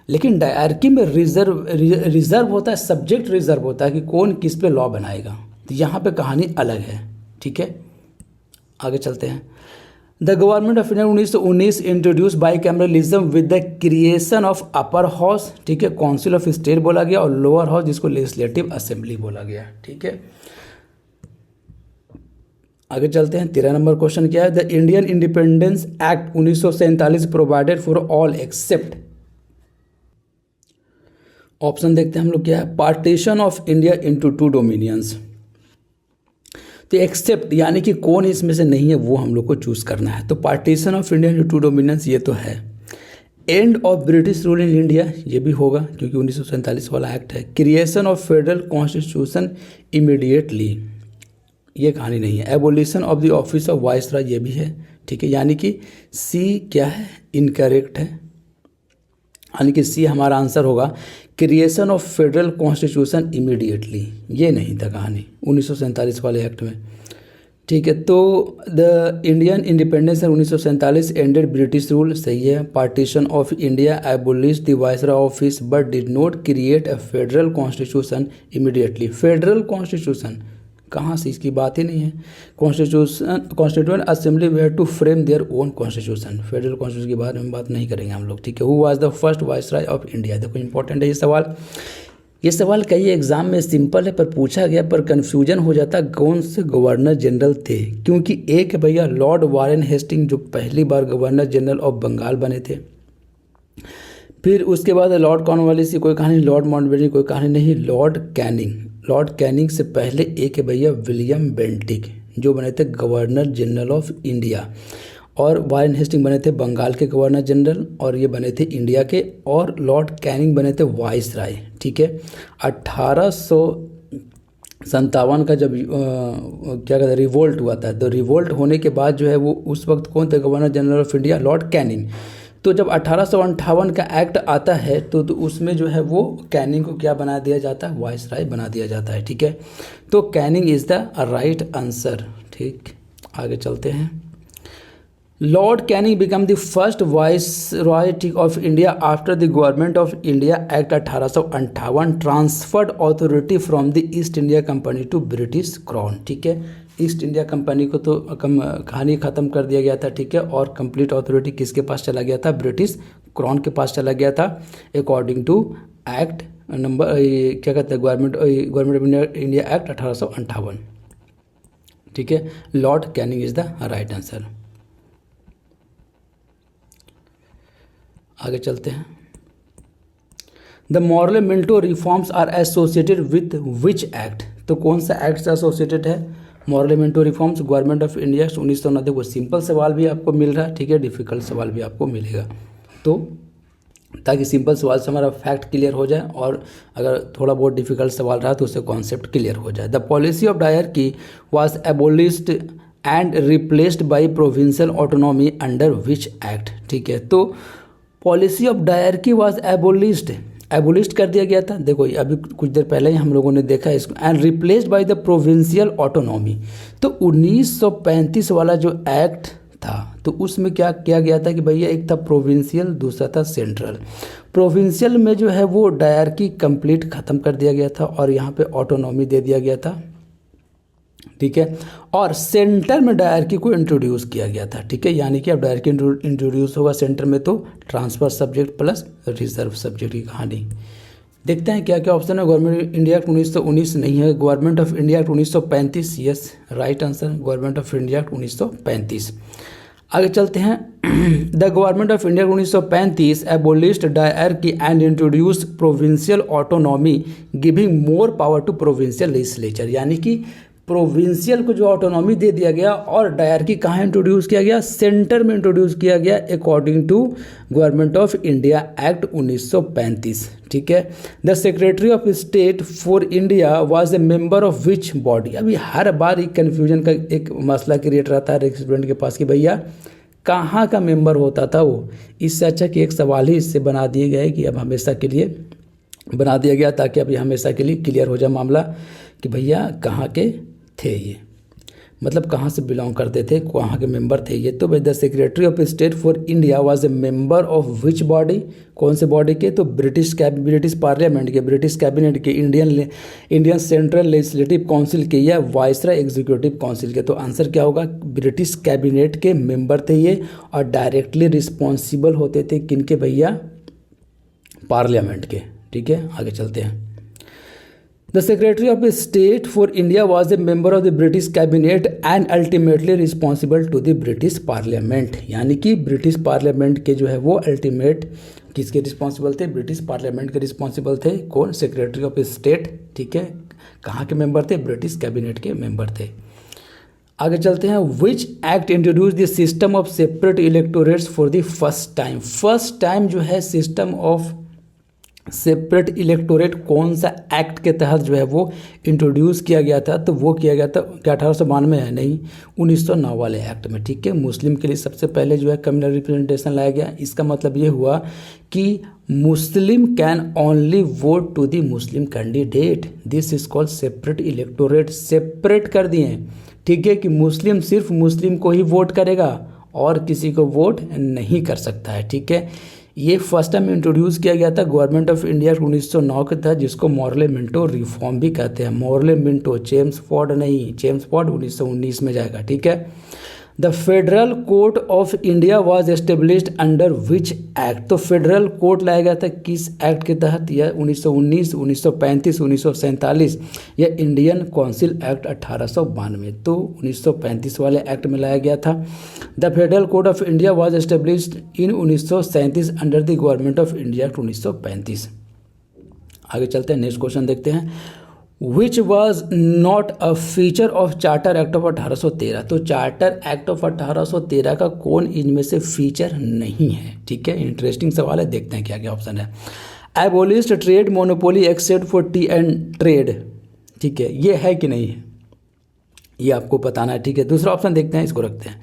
लेकिन डायरकी में रिजर्व होता है, सब्जेक्ट रिजर्व होता है कि कौन किस पे लॉ बनाएगा, तो यहाँ पे कहानी अलग है, ठीक है। आगे चलते हैं। The government of India 1919 introduce bicameralism with the creation of upper house, ठीक है, काउंसिल ऑफ स्टेट बोला गया, और लोअर हाउस जिसको लेजिस्लेटिव असेंबली बोला गया, ठीक है। आगे चलते हैं। 13 नंबर क्वेश्चन क्या है, the Indian independence act 1947 provided for all except, option देखते हैं हम लोग क्या है, partition of India into 2 dominions. तो एक्सेप्ट यानी कि कौन इसमें से नहीं है वो हम लोग को चूज करना है। तो partition of India into 2 dominions ये तो है। End of British rule in India ये भी होगा क्योंकि 1947 वाला एक्ट है। Creation of federal constitution immediately ये कहानी नहीं है। Abolition of the office of viceroy ये भी है, ठीक है, यानी कि सी क्या है, इनकरेक्ट है, यानी कि सी हमारा आंसर होगा। Creation of federal constitution immediately ये नहीं था कहानी 1947 वाले एक्ट में, ठीक है। तो the Indian independence in 1947 ended British rule सही है। Partition of India abolish the viceroy office but did not create a federal constitution immediately. Federal constitution कहाँ से, इसकी बात ही नहीं है। Constituent assembly way to frame their own constitution, federal constitution के बारे में बात नहीं करेंगे हम लोग, ठीक है। Who was the first viceroy of India, देखो इंपॉर्टेंट है ये सवाल। ये सवाल कई एग्जाम में सिंपल है पर पूछा गया पर कन्फ्यूजन हो जाता कौन से गवर्नर जनरल थे, क्योंकि एक है भैया लॉर्ड वारेन हेस्टिंग जो पहली बार गवर्नर जनरल ऑफ बंगाल बने थे, फिर उसके बाद लॉर्ड कॉर्नवालिस की कोई कहानी, लॉर्ड माउंटबेटन कोई कहानी नहीं, लॉर्ड कैनिंग। लॉर्ड कैनिंग से पहले एक है भैया विलियम बेंटिक जो बने थे गवर्नर जनरल ऑफ इंडिया, और वारेन हेस्टिंग बने थे बंगाल के गवर्नर जनरल और ये बने थे इंडिया के, और लॉर्ड कैनिंग बने थे वाइसराय, ठीक है। 1857 का जब क्या कहते हैं रिवोल्ट हुआ था, तो रिवोल्ट होने के बाद जो है वो उस वक्त कौन थे governor general of India, Lord Canning. तो जब 1858 का एक्ट आता है तो उसमें जो है वो कैनिंग को क्या बना दिया जाता है, वाइसराय बना दिया जाता है, ठीक है। तो Canning is the right answer, ठीक। आगे चलते हैं। Lord Canning become the first viceroy of India after the government of India act 1858 transferred authority from the East India company to British crown, ठीक है। ईस्ट इंडिया कंपनी को तो कहानी ख़त्म कर दिया गया था, ठीक है, और कंप्लीट अथॉरिटी किसके पास चला गया था, ब्रिटिश क्राउन के पास चला गया था अकॉर्डिंग टू एक्ट नंबर क्या कहते हैं गवर्नमेंट ऑफ इंडिया एक्ट 1858, ठीक है। Lord Canning is the right answer. आगे चलते हैं। The Morley Minto reforms are associated with which act, तो कौन सा एक्ट से एसोसिएटेड है, Morley Minto reforms government of India 1990। वो सिंपल सवाल भी आपको मिल रहा है, ठीक है, डिफिकल्ट सवाल भी आपको मिलेगा, तो ताकि सिंपल सवाल से हमारा फैक्ट क्लियर हो जाए और अगर थोड़ा बहुत डिफिकल्ट सवाल रहा तो उससे कॉन्सेप्ट क्लियर हो जाए। The policy of dyarchy was एबोलिश्ड and replaced by provincial autonomy under which act, ठीक है। तो पॉलिसी ऑफ डायरकी वाज एबोलिश्ड कर दिया गया था, देखो अभी कुछ देर पहले ही हम लोगों ने देखा इसको, and replaced by the provincial autonomy. तो 1935 वाला जो एक्ट था। तो उसमें क्या किया गया था कि भैया एक था प्रोविंशियल, दूसरा था सेंट्रल। प्रोविंशियल में जो है वो डायरकी कंप्लीट ख़त्म कर दिया गया था और यहाँ पे ऑटोनॉमी दे दिया गया था, ठीक है। और सेंटर में डायरकी को इंट्रोड्यूस किया गया था, ठीक है। यानी कि अब डायरकी इंट्रोड्यूस होगा सेंटर में तो transfer subject plus reserve subject की कहानी। देखते हैं क्या क्या ऑप्शन है। गवर्नमेंट इंडिया एक्ट 1919 नहीं है, government of India act 1935, yes right answer, government of India act 1935। आगे चलते हैं। The government of India 1935 abolished dyarchy and introduce provincial autonomy giving more power to provincial legislature. यानी कि provincial को जो autonomy दे दिया गया और डायरकी कहाँ इंट्रोड्यूस किया गया, सेंटर में इंट्रोड्यूस किया गया according to government of India act 1935, ठीक है। The secretary of state for India was a member of which body. अभी हर बार एक कन्फ्यूजन का एक मसला क्रिएट रहता है एक स्टूडेंट के पास कि भैया कहाँ का मेंबर होता था वो। इससे अच्छा कि एक सवाल ही इससे बना दिए गए कि अब हमेशा के लिए बना दिया गया ताकि अभी हमेशा के लिए क्लियर हो जाए मामला कि भैया कहाँ के थे ये, मतलब कहाँ से बिलोंग करते थे, कहाँ के मेंबर थे ये। तो भाई the secretary of state for India was a member of which body, कौन से बॉडी के, तो ब्रिटिश पार्लियामेंट के, ब्रिटिश कैबिनेट के, इंडियन सेंट्रल लेजिस्लेटिव काउंसिल के या वायसराय एग्जीक्यूटिव काउंसिल के। तो आंसर क्या होगा, ब्रिटिश कैबिनेट के मेंबर थे ये और डायरेक्टली रिस्पॉन्सिबल होते थे किनके भैया, पार्लियामेंट के, ठीक है। आगे चलते हैं। The secretary of state for India was a member of the British cabinet and ultimately responsible to the British parliament. यानी कि ब्रिटिश पार्लियामेंट के जो है वो अल्टीमेट किसके रिस्पॉन्सिबल थे, ब्रिटिश पार्लियामेंट के रिस्पॉन्सिबल थे। कौन, सेक्रेटरी ऑफ स्टेट, ठीक है। कहाँ के मेंबर थे, ब्रिटिश कैबिनेट के मेंबर थे। आगे चलते हैं। Which act introduce the system of separate electorates for the first time. First time जो है सिस्टम ऑफ सेपरेट इलेक्टोरेट कौन सा एक्ट के तहत जो है वो इंट्रोड्यूस किया गया था, तो वो किया गया था क्या 1892 है, नहीं 1909 वाले एक्ट में, ठीक है। मुस्लिम के लिए सबसे पहले जो है कम्युनल रिप्रेजेंटेशन लाया गया। इसका मतलब ये हुआ कि Muslim can only vote to the Muslim candidate, this is called separate electorate. Separate कर दिए, ठीक है, कि मुस्लिम सिर्फ मुस्लिम को ही वोट करेगा और किसी को वोट नहीं कर सकता है, ठीक है। ये फर्स्ट टाइम इंट्रोड्यूस किया गया था गवर्नमेंट ऑफ इंडिया 1909 के तहत, जिसको मॉर्ले मिंटो रिफॉर्म भी कहते हैं। मॉर्ले मिंटो, चेम्सफोर्ड नहीं, चेम्सफोर्ड 1919 में जाएगा, ठीक है। The federal court of India was established under which act. तो फेडरल कोर्ट लाया गया था किस एक्ट के तहत, या 1919, 1935, 1947 या इंडियन काउंसिल एक्ट 1892। तो 1935 वाले एक्ट में लाया गया था। The federal court of India was established in 1937 under the government of India 1935। आगे चलते हैं, नेक्स्ट क्वेश्चन देखते हैं। Which was not a feature of charter act of 1813। तो चार्टर एक्ट ऑफ 1813 का कौन इनमें से फीचर नहीं है, ठीक है। इंटरेस्टिंग सवाल है, देखते हैं क्या क्या ऑप्शन है। एबोलिश्ड trade monopoly except for T and trade, ठीक है, ये है कि नहीं है, ये आपको बताना है, ठीक है। दूसरा ऑप्शन देखते हैं, इसको रखते हैं।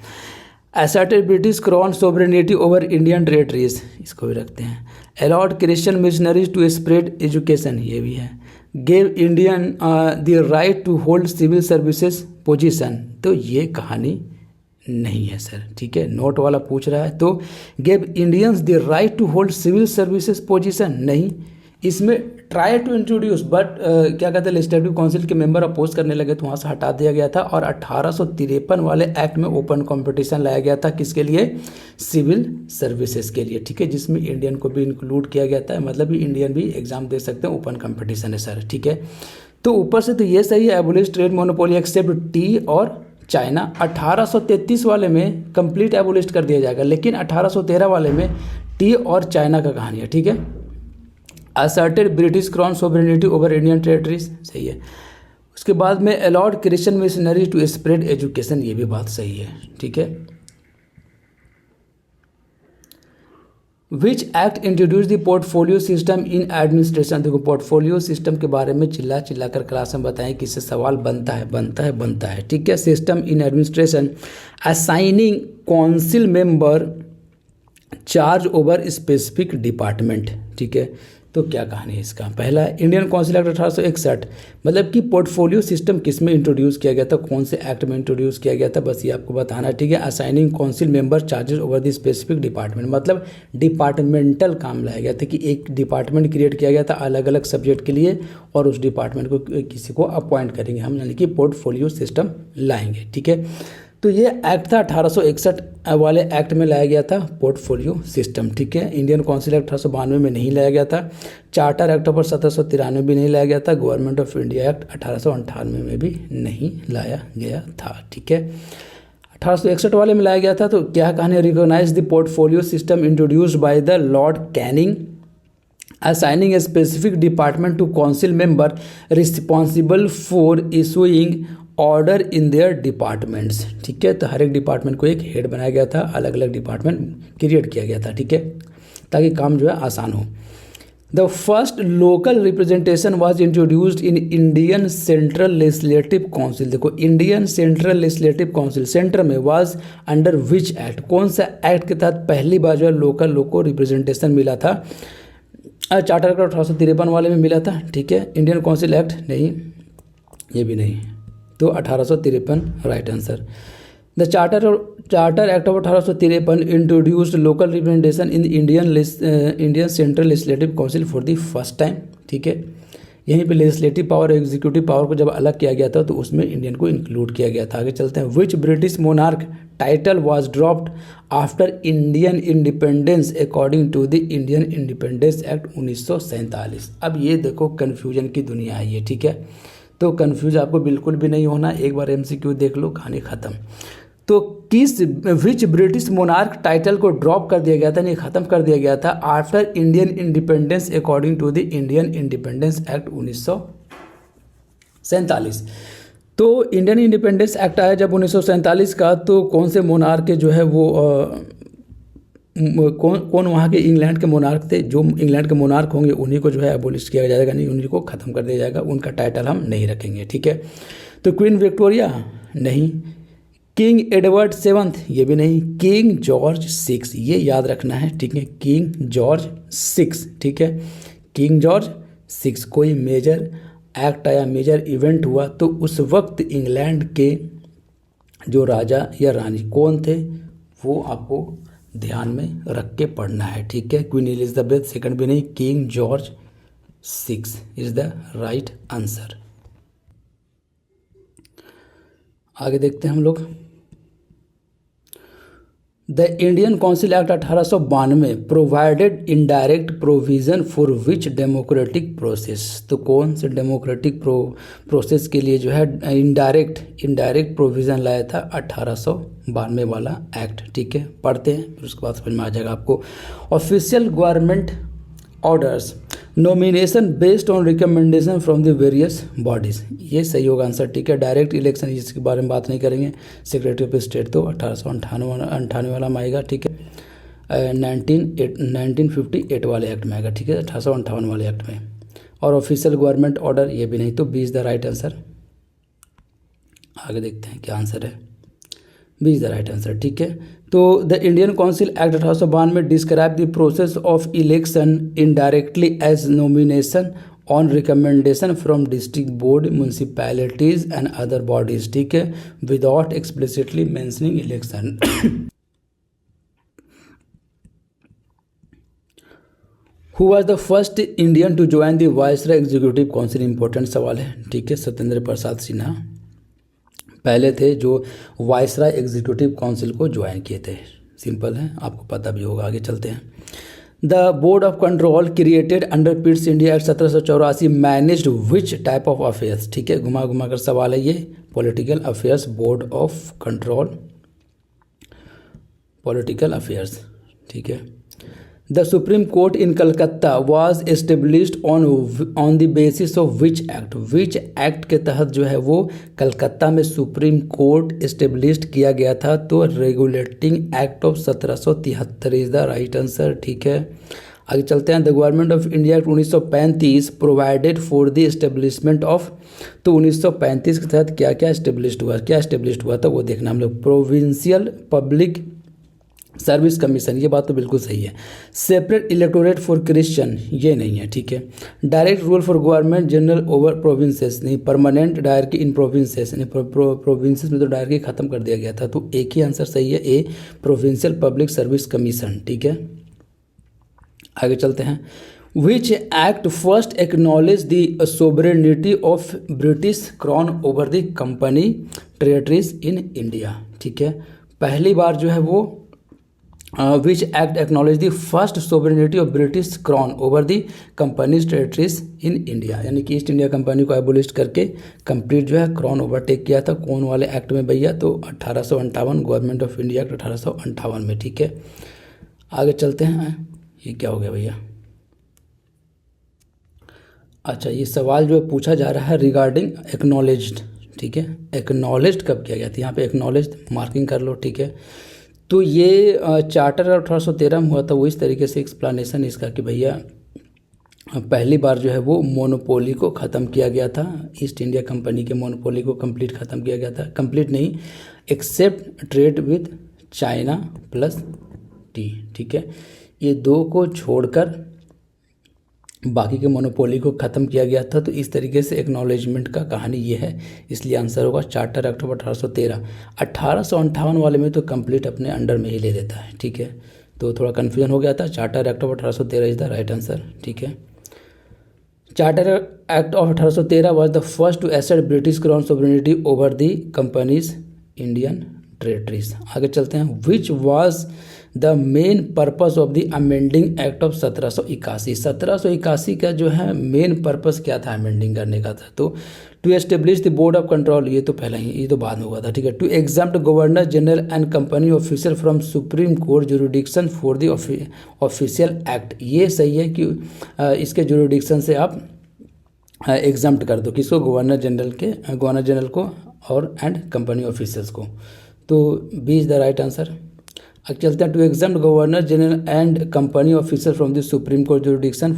Asserted British crown sovereignty over Indian territories, इसको भी रखते हैं। Allowed Christian missionaries to spread education, ये भी है। Gave Indian the right to hold civil services position, तो ये कहानी नहीं है सर, ठीक है। नोट वाला पूछ रहा है, तो gave Indians the right to hold civil services position, नहीं। इसमें ट्राई टू इंट्रोड्यूस बट क्या कहते हैं, लेजिस्लेटिव काउंसिल के मेंबर अपोज करने लगे तो वहाँ से हटा दिया गया था। और 1853 वाले एक्ट में ओपन कंपटीशन लाया गया था, किसके लिए, सिविल सर्विसेज के लिए, ठीक है, जिसमें इंडियन को भी इंक्लूड किया गया था। मतलब इंडियन भी एग्जाम दे सकते हैं, ओपन कंपटीशन है सर, ठीक है। तो ऊपर से तो ये सही है, abolish trade monopoly except tea और चाइना। 1833 वाले में कंप्लीट एबोलिश कर दिया जाएगा, लेकिन 1813 वाले में टी और चाइना का कहानी है, ठीक है। Asserted British crown sovereignty over Indian territories, सही है। उसके बाद में allowed Christian missionary to spread education, ये भी बात सही है, ठीक है। Which act introduce the portfolio system in administration. देखो पोर्टफोलियो सिस्टम के बारे में चिल्ला चिल्ला कर क्लास में बताएं कि इससे सवाल बनता है, ठीक है। System in administration assigning council member charge over specific department, ठीक है। तो क्या कहानी है इसका? पहला, इंडियन काउंसिल एक्ट 1861, मतलब कि पोर्टफोलियो सिस्टम किस में इंट्रोड्यूस किया गया था, कौन से एक्ट में इंट्रोड्यूस किया गया था, बस ये आपको बताना है, ठीक है। Assigning council member charges over the specific department, मतलब डिपार्टमेंटल काम लाया गया था कि एक डिपार्टमेंट क्रिएट किया गया था अलग अलग सब्जेक्ट के लिए, और उस डिपार्टमेंट को किसी को अपॉइंट करेंगे हम, यानी कि पोर्टफोलियो सिस्टम लाएंगे, ठीक है। तो ये एक्ट था 1861 वाले एक्ट में लाया गया था पोर्टफोलियो सिस्टम, ठीक है। इंडियन काउंसिल एक्ट 1892 में नहीं लाया गया था, चार्टर एक्ट ऑफ 1793 भी नहीं लाया गया था, गवर्नमेंट ऑफ इंडिया एक्ट 1898 में भी नहीं लाया गया था, ठीक है। 1861 वाले में लाया गया था। तो क्या कहानी, recognise the portfolio system introduced by the lord Canning, assigning a specific department to council member responsible for issuing order in their departments, ठीक है। तो हर एक डिपार्टमेंट को एक हेड बनाया गया था, अलग अलग डिपार्टमेंट क्रिएट किया गया था, ठीक है, ताकि काम जो है आसान हो। The first local representation was introduced in Indian central legislative council, देखो Indian central legislative council centre में वाज अंडर विच एक्ट, कौन सा एक्ट के तहत पहली बार जो है लोकल लोग को रिप्रेजेंटेशन मिला था? चार्टर एक्ट 1853 वाले में मिला था, ठीक है। इंडियन काउंसिल एक्ट नहीं, ये भी नहीं, तो 1853 right answer. The charter act of 1853 introduced local representation in Indian central legislative council for the first time, ठीक है। यहीं पे लेजिस्लेटिव पावर और एग्जीक्यूटिव पावर को जब अलग किया गया था तो उसमें इंडियन को इंक्लूड किया गया था। आगे चलते हैं। Which British monarch title was dropped after Indian independence according to the Indian independence act 1947। अब ये देखो कन्फ्यूजन की दुनिया है ये, ठीक है। तो कन्फ्यूज आपको बिल्कुल भी नहीं होना, एक बार MCQ देख लो, कहानी ख़त्म। तो किस विच ब्रिटिश मोनार्क टाइटल को ड्रॉप कर दिया गया था, नहीं ख़त्म कर दिया गया था after Indian independence according to the Indian independence act 1947। तो इंडियन इंडिपेंडेंस एक्ट आया जब 1947 का, तो कौन से मोनार्क के जो है वो कौन वहाँ के इंग्लैंड के मोनार्क थे, जो इंग्लैंड के मोनार्क होंगे उन्हीं को जो है एबोलिश किया जाएगा, नहीं उन्हीं को ख़त्म कर दिया जाएगा, उनका टाइटल हम नहीं रखेंगे, ठीक है। तो क्वीन विक्टोरिया नहीं, किंग एडवर्ड 7 ये भी नहीं, किंग जॉर्ज 6 ये याद रखना है, ठीक है, किंग जॉर्ज 6, ठीक है, किंग जॉर्ज 6। कोई मेजर एक्ट आया, मेजर इवेंट हुआ, तो उस वक्त इंग्लैंड के जो राजा या रानी कौन थे वो आपको ध्यान में रख के पढ़ना है, ठीक है। क्वीन एलिजाबेथ 2 भी नहीं, king George 6 is the right answer. आगे देखते हैं हम लोग। The Indian council act 1892 provided indirect provision for which democratic process, तो कौन से डेमोक्रेटिक प्रोसेस के लिए जो है इनडायरेक्ट प्रोविज़न लाया था 1892 वाला एक्ट, ठीक है। पढ़ते हैं फिर उसके बाद समझ में आ जाएगा आपको। Official government orders nomination based on recommendation from the various bodies, ये सही होगा आंसर, ठीक है। डायरेक्ट इलेक्शन इसके बारे में बात नहीं करेंगे। सेक्रेटरी ऑफ स्टेट तो 1898 वाला में आएगा, ठीक है। 1958 वाले एक्ट में आएगा, ठीक है, 1858 वाले एक्ट में। और ऑफिशियल गवर्नमेंट ऑर्डर ये भी नहीं, तो B is the right answer. आगे देखते हैं क्या आंसर है, B is the right answer, ठीक है। तो द इंडियन काउंसिल एक्ट 1892 में describe the process of election indirectly as nomination on recommendation from district board, municipalities and other bodies, ठीक है, without explicitly mentioning election. Who was the first Indian to join the viceroy executive council, important सवाल है, ठीक है। सत्येंद्र प्रसाद सिन्हा पहले थे जो viceroy executive council को ज्वाइन किए थे, सिंपल है, आपको पता भी होगा। आगे चलते हैं। The board of control created under पिट्स India act 1784 managed which type of affairs, ठीक है, घुमा घुमा कर सवाल है ये। Political affairs, board of control political affairs, ठीक है। The supreme court in Calcutta was established on the basis of which act, which act के तहत जो है वो कलकत्ता में सुप्रीम कोर्ट एस्टेब्लिश्ड किया गया था, तो regulating act of 1773 is the right answer, ठीक है। आगे चलते हैं। The government of India act 1935 provided for the establishment of, तो 1935 के तहत क्या क्या एस्टेब्लिश्ड हुआ था वो देखना हम लोग। प्रोविंशियल पब्लिक सर्विस कमीशन, ये बात तो बिल्कुल सही है। सेपरेट इलेक्टोरेट फॉर क्रिश्चियन, ये नहीं है, ठीक है। Direct rule for government general over provinces, नहीं। परमानेंट डायरकी इन प्रोविंसेस, नहीं। प्रोविंसेस में तो डायरकी खत्म कर दिया गया था, तो एक ही आंसर सही है, ए प्रोविंशियल पब्लिक सर्विस कमीशन, ठीक है। आगे चलते हैं। Which act first acknowledge the sovereignty of British crown over the company territories in India, ठीक है। पहली बार जो है वो which act acknowledge the first sovereignty of British crown over the companies territories in India, यानी कि ईस्ट इंडिया कंपनी को abolish करके कंप्लीट जो है क्राउन ओवरटेक किया था, कौन वाले एक्ट में भैया, तो 1858, गवर्नमेंट ऑफ इंडिया एक्ट 1858 में, ठीक है। आगे चलते हैं। ये क्या हो गया भैया, अच्छा ये सवाल जो है पूछा जा रहा है रिगार्डिंग एक्नॉलेज्ड, ठीक है। एक्नॉलेज्ड कब किया गया था, यहाँ पे एक्नॉलेज्ड मार्किंग कर लो, ठीक है। तो ये चार्टर 1813 में हुआ था, वो इस तरीके से एक्सप्लेनेशन इसका कि भैया पहली बार जो है वो मोनोपोली को ख़त्म किया गया था, ईस्ट इंडिया कंपनी के मोनोपोली को कंप्लीट ख़त्म किया गया था, कंप्लीट नहीं, except trade with China plus tea, ठीक है। ये दो को छोड़कर बाकी के मोनोपोली को ख़त्म किया गया था, तो इस तरीके से एक्नॉलेजमेंट का कहानी ये है, इसलिए आंसर होगा चार्टर एक्ट ऑफ 1813। 1858 वाले में तो कंप्लीट अपने अंडर में ही ले लेता है, ठीक है, तो थोड़ा कन्फ्यूजन हो गया था। Charter act of 1813 is the right answer, ठीक है। Charter act of 1813 was the first to assert British crown sovereignty over the company's Indian territories. आगे चलते हैं। Which was the main purpose of the amending act of 1781। 1781 का जो है main purpose क्या था अमेंडिंग करने का था, तो to establish the board of control, ये तो पहला ही, ये तो बाद में हुआ था, ठीक है। To exempt governor general and company officer from supreme court jurisdiction for the official act, ये सही है कि इसके जुरिडिक्शन से आप एग्जम्प्ट कर दो किसको, गवर्नर जनरल को और एंड कंपनी ऑफिसर्स को, तो B is the right answer. अब चलते हैं। To exempt governor general and company officer from the supreme court jurisdiction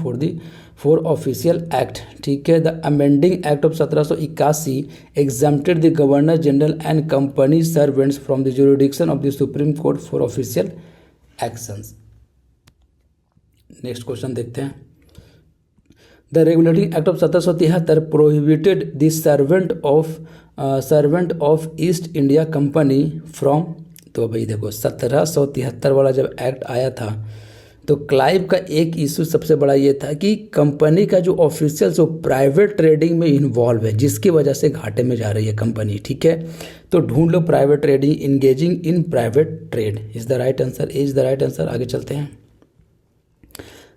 for official act, ठीक है। The amending act of 1781 exempted the governor general and company servants from the jurisdiction of the supreme court for official actions. Next question देखते हैं। The regulating act of 1773 prohibited the servant of East India company from, तो भाई देखो 1773 वाला जब act आया था तो क्लाइव का एक इशू सबसे बड़ा ये था कि कंपनी का जो ऑफिशियल्स वो प्राइवेट ट्रेडिंग में इन्वॉल्व है, जिसकी वजह से घाटे में जा रही है कंपनी, ठीक है। तो ढूंढ लो private trading, engaging in private trade is the right answer, is the right answer. आगे चलते हैं।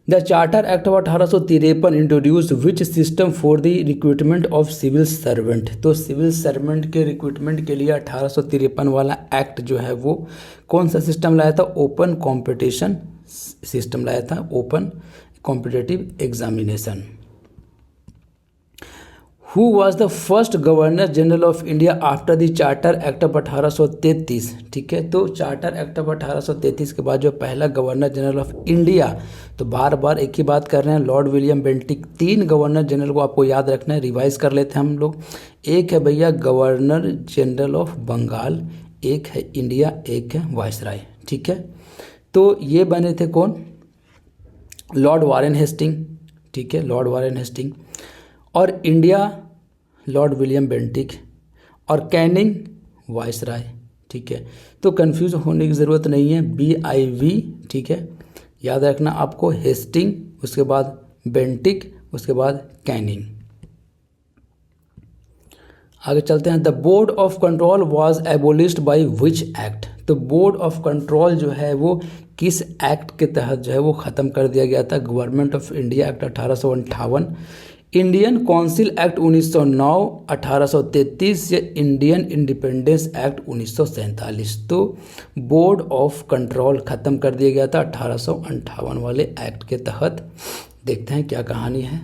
The charter act of 1853 introduce which system for the recruitment of civil servant, तो सिविल सर्वेंट के रिक्रूटमेंट के लिए 1853 वाला एक्ट जो है वो कौन सा सिस्टम लाया था, ओपन कॉम्पिटिशन सिस्टम लाया था, open competitive examination. Who was the first governor general of India after the charter act of 1833, ठीक है। तो चार्टर एक्ट ऑफ 1833 के बाद जो पहला गवर्नर जनरल ऑफ इंडिया, तो बार बार एक ही बात कर रहे हैं, Lord William Bentinck. 3 governor general को आपको याद रखना है, रिवाइज कर लेते हैं हम लोग। एक है भैया गवर्नर जनरल ऑफ बंगाल, एक है इंडिया, एक है वायसराय, ठीक है। तो ये बने थे कौन, लॉर्ड वारेन हेस्टिंग, ठीक है, लॉर्ड वारेन हेस्टिंग, और इंडिया लॉर्ड विलियम बेंटिक, और कैनिंग वायसराय, ठीक है। तो कंफ्यूज होने की ज़रूरत नहीं है, BIV, ठीक है, याद रखना आपको, हेस्टिंग, उसके बाद बेंटिक, उसके बाद कैनिंग। आगे चलते हैं। The board of control was एबोलिश्ड by which act, तो बोर्ड ऑफ कंट्रोल जो है वो किस एक्ट के तहत जो है वो ख़त्म कर दिया गया था, government of India act 1858, Indian council act 1909, 1833 या इंडियन इंडिपेंडेंस एक्ट 1947। तो बोर्ड ऑफ कंट्रोल ख़त्म कर दिया गया था 1858 वाले एक्ट के तहत। देखते हैं क्या कहानी है।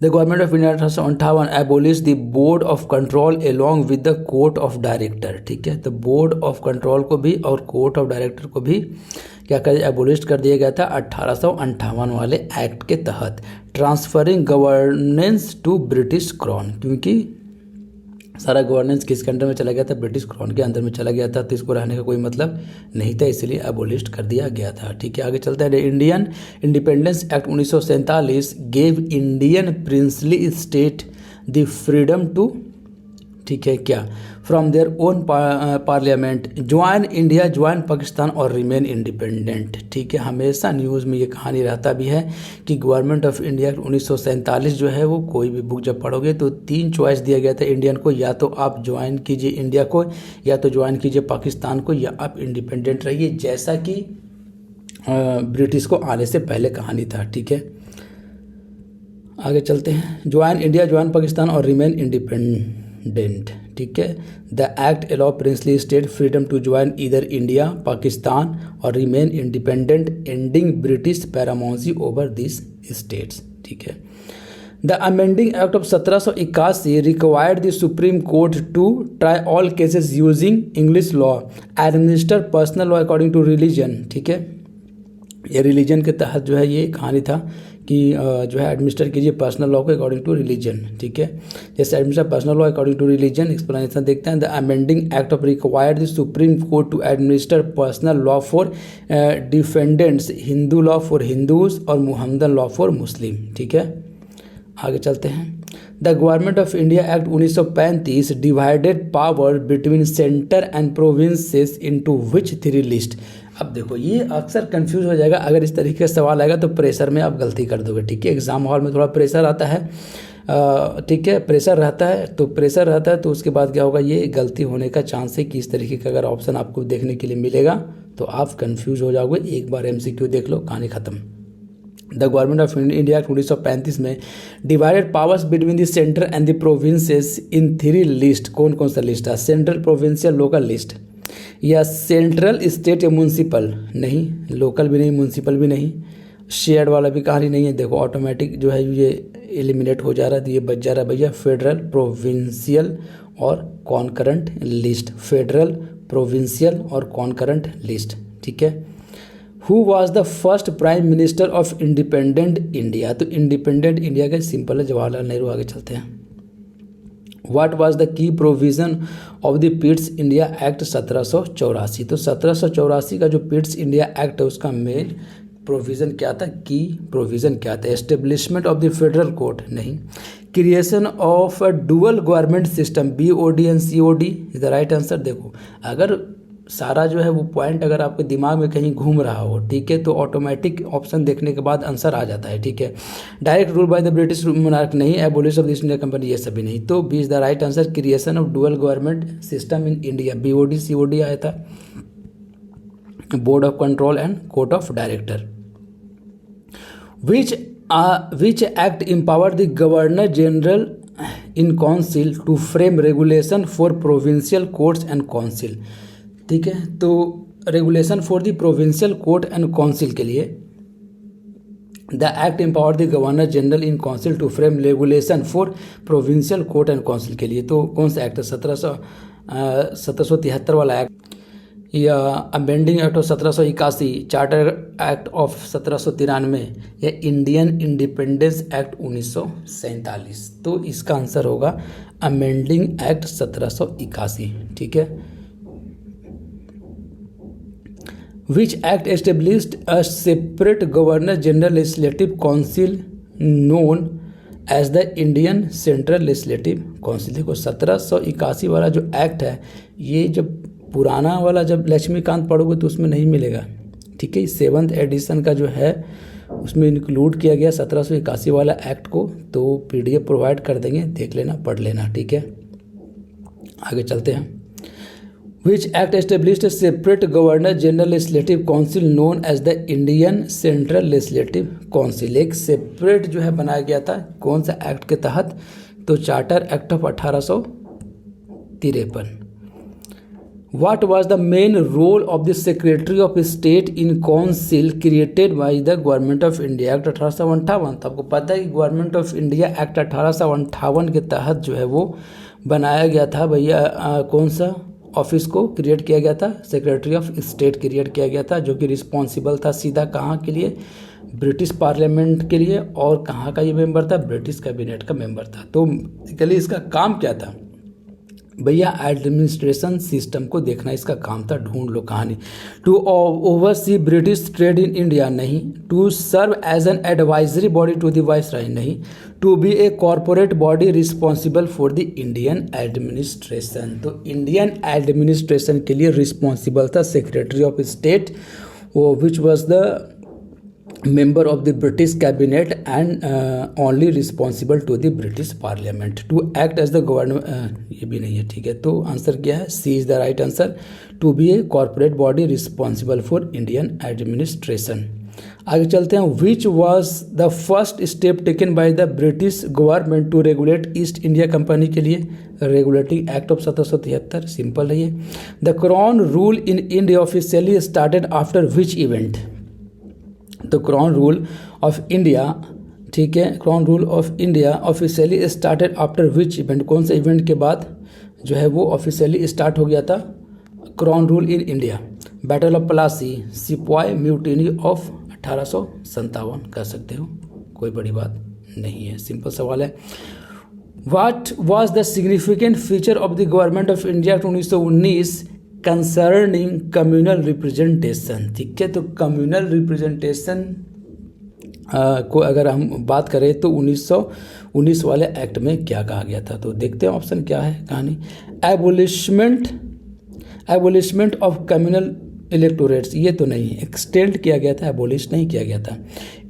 The government of India 1858 abolish the board of control along with the court of director, ठीक है। तो बोर्ड ऑफ कंट्रोल को भी और कोर्ट ऑफ डायरेक्टर को भी क्या कर एबोलिश कर दिया गया था 1858 वाले एक्ट के तहत। Transferring governance to British crown, क्योंकि सारा गवर्नेंस किसके अंडर में चला गया था, ब्रिटिश क्राउन के अंदर में चला गया था, तो इसको रहने का कोई मतलब नहीं था, इसलिए अबोलिश कर दिया गया था। ठीक है, आगे चलते हैं। Indian independence act 1947 gave Indian princely state the freedom to, ठीक है क्या, from their own parliament join India, join Pakistan और रिमेन इंडिपेंडेंट। ठीक है, हमेशा न्यूज़ में ये कहानी रहता भी है कि गवर्नमेंट ऑफ इंडिया 1947 जो है वो, कोई भी बुक जब पढ़ोगे तो 3 चॉइस दिया गया था इंडियन को, या तो आप ज्वाइन कीजिए इंडिया को, या तो ज्वाइन कीजिए पाकिस्तान को, या आप इंडिपेंडेंट रहिए, जैसा कि ब्रिटिश को आने से पहले कहानी था। ठीक है, आगे चलते हैं। ज्वाइन इंडिया, ज्वाइन पाकिस्तान और रिमेन इंडिपेंडेंट। ठीक है, the act allow princely state freedom to join either India, Pakistan और remain independent, ending British paramountcy over this states. ठीक है, the amending act of 1781 required the supreme court to try all cases using English law, administer personal law according to religion. ठीक है, ये religion के तहत जो है ये कहानी था कि जो है एडमिनिस्टर कीजिए पर्सनल लॉ को अकॉर्डिंग टू रिलीजन। ठीक है, जैसे administer personal law according to religion, explanation देखते हैं। The amending act of required the supreme court to administer personal law for defendants, Hindu law for Hindus और मुहम्मदन लॉ फॉर मुस्लिम। ठीक है, आगे चलते हैं। The government of India act 1935 divided power between centre and provinces into which 3 list. अब देखो ये अक्सर कंफ्यूज हो जाएगा, अगर इस तरीके का सवाल आएगा तो प्रेशर में आप गलती कर दोगे। ठीक है, एग्जाम हॉल में थोड़ा प्रेशर आता है, ठीक है, प्रेशर रहता है, तो प्रेशर रहता है तो उसके बाद क्या होगा, ये गलती होने का चांस है कि इस तरीके का अगर ऑप्शन आपको देखने के लिए मिलेगा तो आप कंफ्यूज हो जाओगे। एक बार MCQ देख लो, कहानी खत्म। द गवर्नमेंट ऑफ इंडिया 1935 में divided powers between the centre and the provinces in 3 list. कौन कौन सा लिस्ट है, सेंट्रल, प्रोविंशियल, लोकल लिस्ट, या सेंट्रल, स्टेट या म्यूनसिपल, नहीं लोकल भी नहीं, म्यूनसिपल भी नहीं, शेयर्ड वाला भी कहानी नहीं है। देखो ऑटोमेटिक जो है ये एलिमिनेट हो जा रहा है, तो ये बच जा रहा है भैया, फेडरल, प्रोविंशियल और कॉन्करेंट लिस्ट, फेडरल, प्रोविंशियल और कॉन्करेंट लिस्ट। ठीक है, who was the first prime minister of independent India, तो इंडिपेंडेंट इंडिया का सिंपल है जवाहरलाल नेहरू। आगे चलते हैं। What was the key provision of the Pitt's India act 1784, तो 1784 का जो पिट्स इंडिया एक्ट है उसका मेन प्रोविज़न क्या था, की प्रोविज़न क्या था, establishment of the federal court, नहीं, creation of a dual government system, BOD and COD is the right answer. देखो अगर सारा जो है वो पॉइंट अगर आपके दिमाग में कहीं घूम रहा हो, ठीक है, तो ऑटोमेटिक ऑप्शन देखने के बाद आंसर आ जाता है। ठीक है, direct rule by the British monarch नहीं, abolish of the East India Company, ये सभी नहीं, तो B is the right answer, creation of dual government system in India, BOD COD आया था, board of control and court of director. Which act empowered the governor general in council to frame regulation for provincial courts and council. ठीक है, तो regulation for the provincial court and council के लिए the act empowered the governor general in council to frame regulation for provincial court and council के लिए, तो कौन सा एक्ट है, 1773 वाला एक्ट, या amending act of 1781, charter act of 1793, या इंडियन इंडिपेंडेंस एक्ट 1947। तो इसका आंसर होगा अमेंडिंग एक्ट 1781। ठीक है, which act established a separate governor general legislative council known as the Indian Central Legislative Council। देखो 1781 वाला जो एक्ट है, ये जब पुराना वाला जब लक्ष्मीकांत पढ़ोगे तो उसमें नहीं मिलेगा। ठीक है, 7th एडिशन का जो है उसमें इंक्लूड किया गया 1781 वाला एक्ट को, तो PDF प्रोवाइड कर देंगे, देख लेना, पढ़ लेना। ठीक है, आगे चलते हैं। Which act established a separate governor general legislative council known as the Indian Central Legislative Council। एक सेपरेट जो है बनाया गया था, कौन सा एक्ट के तहत, तो charter act of 1853। What was the main role of the Secretary of State in Council created by the Government of India Act 1858। तो आपको पता है कि गवर्नमेंट ऑफ इंडिया एक्ट 1858 के तहत जो है वो बनाया गया था भैया, कौन सा ऑफिस को क्रिएट किया गया था, सेक्रेटरी ऑफ स्टेट क्रिएट किया गया था, जो कि रिस्पॉन्सिबल था सीधा कहाँ के लिए, ब्रिटिश पार्लियामेंट के लिए, और कहाँ का ये मेंबर था, ब्रिटिश कैबिनेट का मेंबर था। तो बेसिकली इसका काम क्या था, भैया एडमिनिस्ट्रेशन सिस्टम को देखना इसका काम था, ढूंढ लो कहानी। To oversee British trade in India नहीं। To serve as an advisory body to the viceroy नहीं। To be a corporate body responsible for the Indian administration, तो इंडियन एडमिनिस्ट्रेशन के लिए रिस्पॉन्सिबल था सेक्रेटरी ऑफ स्टेट, वो which was the member of the British cabinet and only responsible to the British Parliament to act as the government। ये भी नहीं है, ठीक है। तो आंसर क्या है? C is the right answer, to be a corporate body responsible for Indian administration. आगे चलते हैं। Which was the first step taken by the British government to regulate East India company के लिए? रेगुलेटिंग एक्ट ऑफ 1773, सिंपल है ये। The crown rule in India officially started after which event? तो crown rule of India, ठीक है, crown rule of India officially started after which event? कौन से event के बाद जो है वो ऑफिशियली स्टार्ट हो गया था crown rule in India? Battle of Plassey, sepoy mutiny of 1857 कह सकते हो, कोई बड़ी बात नहीं है, सिंपल सवाल है। What was the significant feature of the government of India 1919 concerning communal representation? ठीक है, तो कम्युनल रिप्रेजेंटेशन को अगर हम बात करें तो 1919 वाले एक्ट में क्या कहा गया था? तो देखते हैं ऑप्शन क्या है कहानी। एबोलिशमेंट ऑफ कम्युनल इलेक्टोरेट्स, ये तो नहीं है। एक्सटेंड किया गया था, एबोलिश नहीं किया गया था।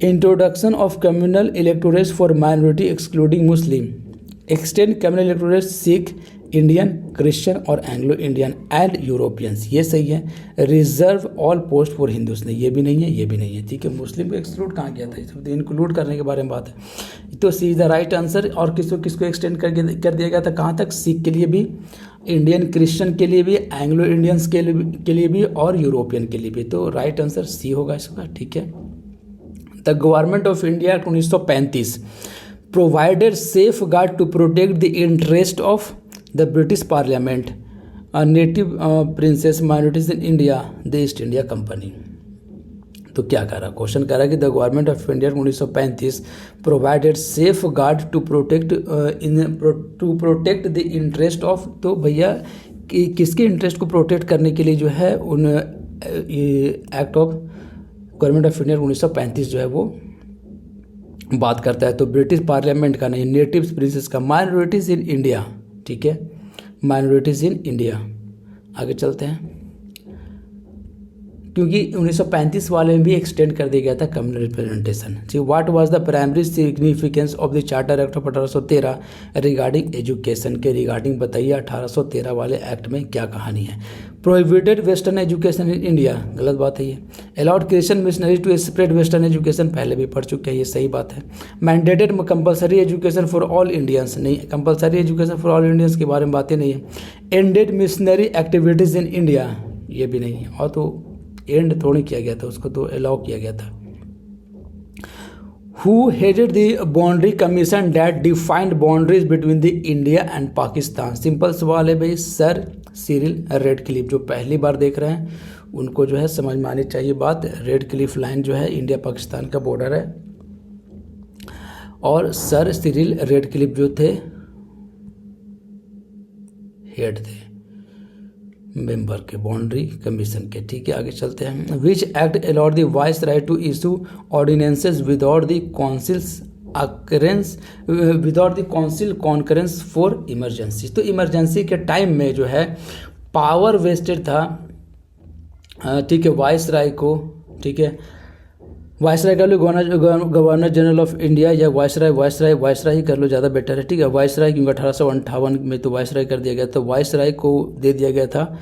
Introduction of communal electorates for minority excluding Muslim. Extend communal electorates Sikh, Indian, Christian और एंग्लो इंडियन एंड यूरोपियंस, ये सही है। Reserve all post for Hindus ने, ये भी नहीं है, ये भी नहीं है, ठीक है। मुस्लिम को एक्सक्लूड कहाँ किया था? इसमें इंक्लूड करने के बारे में बात है, तो C is the right answer. और किसको एक्सटेंड कर दिया गया था? कहाँ तक? सिख के लिए भी, इंडियन क्रिश्चियन के लिए भी, एंग्लो इंडियंस के लिए भी और यूरोपियन के लिए भी, तो राइट आंसर सी होगा इसका, ठीक है। The government of India 1935 provided safeguard to protect the interest of the British parliament, native princes, minorities in India, the East India company. तो क्या कह रहा? क्वेश्चन कह रहा है कि the government of India 1935 provided safeguard to protect the interest of, तो भैया किसके इंटरेस्ट को प्रोटेक्ट करने के लिए जो है उन act of government of India 1935 जो है वो बात करता है? तो ब्रिटिश पार्लियामेंट का नहीं, नेटिव प्रिंसेस का। माइनॉरिटीज इन इंडिया, ठीक है, माइनॉरिटीज इन इंडिया। आगे चलते हैं, क्योंकि 1935 वाले में भी एक्सटेंड कर दिया गया था कम्युनल रिप्रेजेंटेशन। ठीक, what was the primary significance of the charter act of 1813 regarding education के रिगार्डिंग बताइए। 1813 वाले एक्ट में क्या कहानी है? Prohibited western education in India, गलत बात है ये। Allowed Christian missionary to spread western education, पहले भी पढ़ चुके हैं, ये सही बात है। Mandated compulsory education for all Indians, नहीं, compulsory education for all Indians के बारे में बातें नहीं है। एंडेड मिशनरी एक्टिविटीज़ इन इंडिया, ये भी नहीं है। और तो एंड थोड़ी किया गया था, उसको तो अलाउ किया गया था। Who headed the boundary commission that defined boundaries between the India and Pakistan? Simple सवाल है भाई, सर सिरिल रेडक्लिफ, जो पहली बार देख रहे हैं उनको जो है समझ में आनी चाहिए बात। रेडक्लिफ लाइन जो है इंडिया पाकिस्तान का बॉर्डर है, और सर सिरिल रेडक्लिफ जो थे हेड थे मेंबर के बाउंड्री कमीशन के। ठीक है, आगे चलते हैं। Which act allowed the viceroy to issue ordinances without the council's concurrence, without the council concurrence for emergency. तो इमरजेंसी के टाइम में जो है पावर वेस्टेड था, ठीक है, वाइस राय को, ठीक है, वाइस राय कर लो, गवर्नर जनरल ऑफ इंडिया, या वाइस राय ही कर लो, ज़्यादा बेटर है। ठीक है, वाइस राय, क्योंकि 1858 में तो वाइस राय कर दिया गया, तो वाइस राय को दे दिया गया था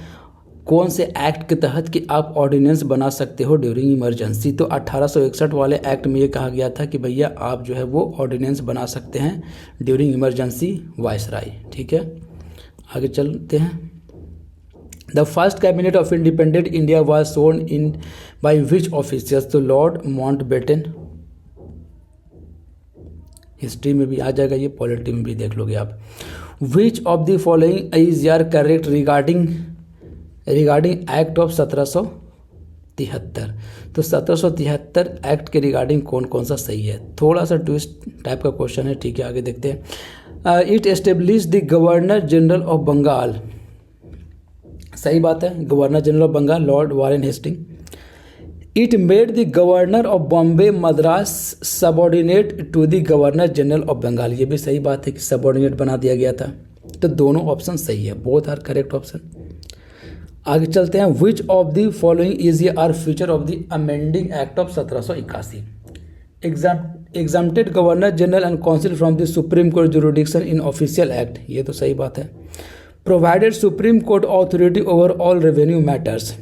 कौन से एक्ट के तहत कि आप ऑर्डिनेंस बना सकते हो ड्यूरिंग इमरजेंसी। तो 1861 वाले एक्ट में ये कहा गया था कि भैया आप जो है वो ऑर्डिनेंस बना सकते हैं ड्यूरिंग इमरजेंसी, वाइस राय। ठीक है, आगे चलते हैं। The first cabinet of independent India was sworn in by which officers? तो लॉर्ड माउंटबेटन, हिस्ट्री में भी आ जाएगा ये, पॉलिटी में भी देख लोगे आप। विच ऑफ द फॉलोइंग इज यार करेक्ट रिगार्डिंग एक्ट ऑफ 1773? तो 1773 एक्ट के रिगार्डिंग कौन कौन सा सही है? थोड़ा सा ट्विस्ट टाइप का क्वेश्चन है, ठीक है, आगे देखते हैं। It establish the governor general of Bengal, सही बात है, governor general of Bengal Lord Warren Hasting. It made the governor of Bombay Madras subordinate to the governor general of Bengal, ये भी सही बात है कि सबॉर्डिनेट बना दिया गया था। तो दोनों ऑप्शन सही है, बोथ आर करेक्ट ऑप्शन। आगे चलते हैं, which of the following is a are feature of the amending act of 1781, exempted governor general and council from the supreme court jurisdiction in official act, ये तो सही बात है। Provided Supreme Court authority over all revenue matters,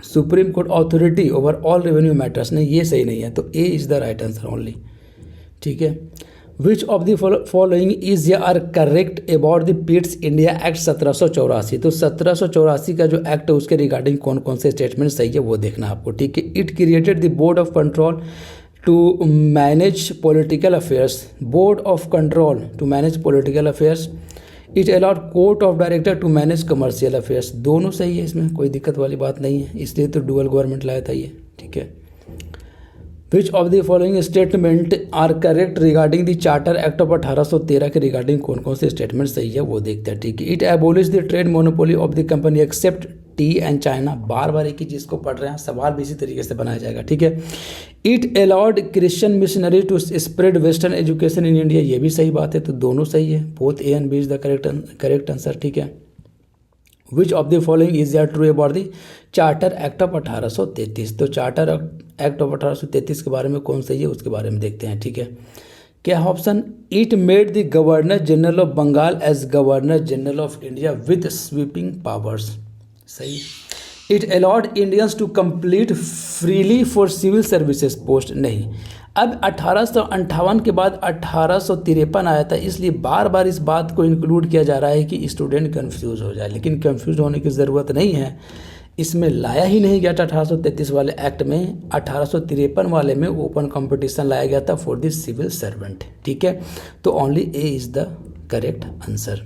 Supreme Court authority over all revenue matters, नहीं ये सही नहीं है, तो A is the right answer only, ठीक है। Which of the following is या are correct about the Pitt's India act 1784, तो 1784 का जो एक्ट है उसके रिगार्डिंग कौन कौन से स्टेटमेंट सही है वो देखना आपको, ठीक है। It created the board of control to manage political affairs, board of control to manage political affairs. It allowed court of director to manage commercial affairs, दोनों सही है, इसमें कोई दिक्कत वाली बात नहीं है, इसलिए तो डुअल गवर्नमेंट लाया था ये, ठीक है। Which of the following statement are correct regarding the charter act of 1813 के रिगार्डिंग कौन कौन से स्टेटमेंट सही है वो देखते हैं, ठीक है। It abolish the trade monopoly of the company except tea and China, बार बार एक ही चीज़ को पढ़ रहे हैं, सवाल भी इसी तरीके से बनाया जाएगा, ठीक है। It allowed Christian missionary to spread western education in India, ये भी सही बात है, तो दोनों सही है, both A and B is the correct answer, ठीक है। Which of the following is are true about the charter act of 1833, तो चार्टर एक्ट ऑफ 1833 के बारे में कौन सही है उसके बारे में देखते हैं, ठीक है। क्या option, it made the governor general of Bengal as governor general of India with sweeping powers, सही। It allowed Indians to complete freely for civil services post, नहीं। अब 1858 के बाद 1853 आया था, इसलिए बार बार इस बात को इंक्लूड किया जा रहा है कि स्टूडेंट कंफ्यूज हो जाए, लेकिन कंफ्यूज होने की ज़रूरत नहीं है, इसमें लाया ही नहीं गया था 1833 वाले एक्ट में, 1853 वाले में ओपन कंपटीशन लाया गया था फॉर द सिविल सर्वेंट, ठीक है। तो only A is the correct answer.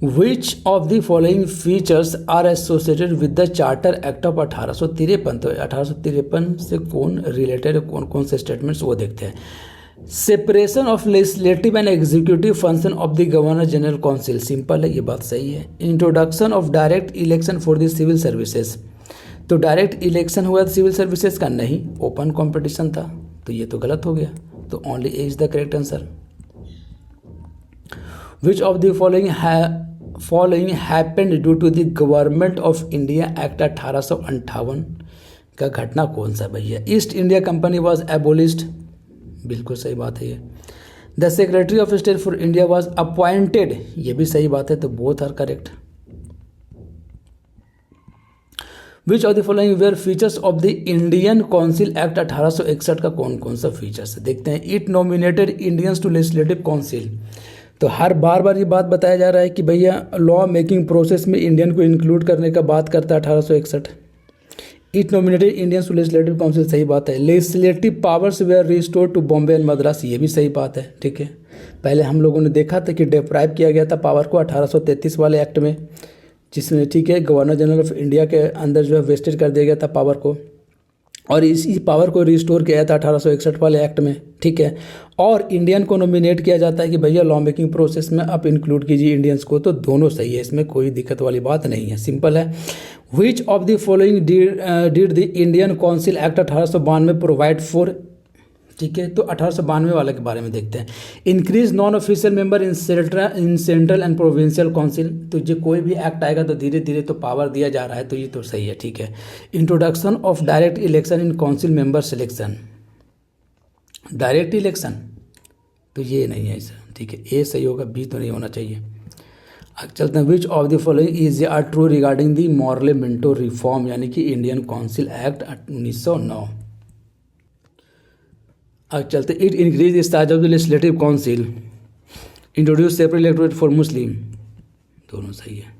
Which of the following features are associated with the charter act of 1853, तो 1853 से कौन रिलेटेड, कौन कौन से स्टेटमेंट्स वो देखते हैं। Separation of legislative and executive function of the governor general council, simple है, ये बात सही है। Introduction of direct election for the civil services, तो डायरेक्ट इलेक्शन हुआ सिविल सर्विसेज का, नहीं, ओपन कॉम्पिटिशन था, तो ये तो गलत हो गया, तो only A is the correct answer. Which of the following happened due to the government of India act 1858 का घटना कौन सा भैया। East India company was abolished, बिल्कुल सही बात है ये। The secretary of state for India was appointed, ये भी सही बात है, तो both are correct. Which of the following were features of the Indian council act 1861 का कौन कौन सा फीचर्स है देखते हैं। It nominated Indians to legislative council, तो हर बार ये बात बताया जा रहा है कि भैया लॉ मेकिंग प्रोसेस में इंडियन को इंक्लूड करने का बात करता है 1861। It nominated Indians to legislative council, सही बात है। Legislative powers were restored to Bombay and Madras, ये भी सही बात है, ठीक है। पहले हम लोगों ने देखा था कि डिप्राइव किया गया था पावर को 1833 वाले एक्ट में, जिसमें, ठीक है, गवर्नर जनरल ऑफ इंडिया के अंदर जो है वेस्टेड कर दिया गया था पावर को, और इसी पावर को रिस्टोर किया था 1861 वाले एक्ट में, ठीक है। और इंडियन को नॉमिनेट किया जाता है कि भैया लॉ मेकिंग प्रोसेस में आप इंक्लूड कीजिए इंडियंस को, तो दोनों सही है, इसमें कोई दिक्कत वाली बात नहीं है, सिंपल है। Which of the following did the Indian council act 1892 provide for, ठीक है, तो 1892 वाले के बारे में देखते हैं। Increase non official member in central and provincial council, तो जो कोई भी एक्ट आएगा तो धीरे धीरे तो पावर दिया जा रहा है, तो ये तो सही है, ठीक है। Introduction of direct election in council member selection, direct election, तो ये नहीं है सर, ठीक है, ए सही होगा, बी तो नहीं होना चाहिए। अब चलते हैं, which of the following is are true regarding the Morley Minto reform, यानी कि इंडियन काउंसिल एक्ट 1909। अब चलते, it increase the size of the legislative council, introduce separate electorate for Muslim, दोनों सही है।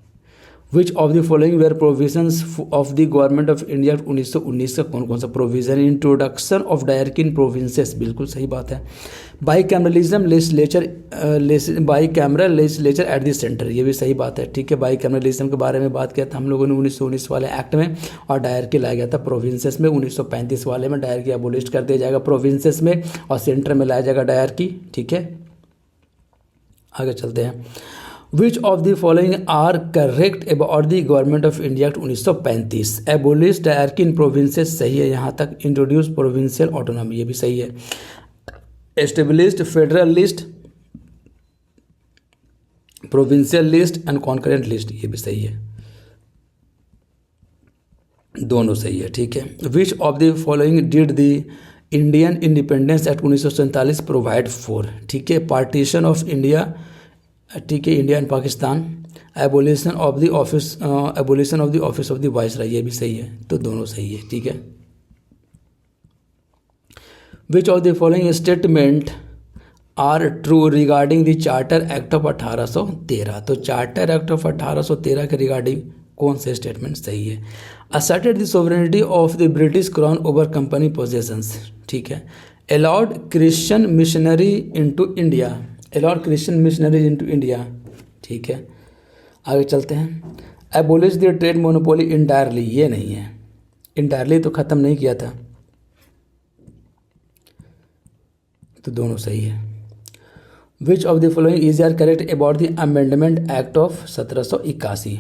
Which of the following were provisions of the government of India 1919 का कौन कौन सा provision. Introduction of direct in provinces, बिल्कुल सही बात है। Bicameralism legislature at the centre, ये भी सही बात है, ठीक है। बाई कैमरलिज्म के बारे में बात किया था हम लोगों ने 1919 वाले एक्ट में, और डायरकी लाया गया था प्रोविंसेस में। 1935 वाले में डायरकी अबोलिश कर दिया जाएगा प्रोविंसेस में, और सेंटर में लाया जाएगा डायरकी, ठीक है। आगे चलते हैं। Which of the following are correct about the government of India act 1935? Abolish dyarchy in provinces, सही है यहाँ तक। इंट्रोड्यूस प्रोविंशियल ऑटोनॉमी, ये भी सही है। Established federal list, provincial list and concurrent list, ये भी सही है, दोनों सही है, ठीक है। Which of the following did the Indian independence act 1947 provide for? ठीक है, पार्टीशन ऑफ इंडिया, ठीक है, India and Pakistan, abolition of the office of the viceroy, ये भी सही है, तो दोनों सही है, ठीक है। Which of the following statement are true regarding the charter act of 1813? तो चार्टर एक्ट ऑफ 1813 के रिगार्डिंग कौन से स्टेटमेंट सही है? Asserted the sovereignty of the British crown over company possessions, ठीक है। Allowed Christian missionary into India, allowed Christian missionaries into India, ठीक है। आगे चलते हैं। Abolish the trade monopoly entirely, ये नहीं है, इंटायरली तो ख़त्म नहीं किया था, तो दोनों सही है। Which of the following is are correct about the amendment act of 1781?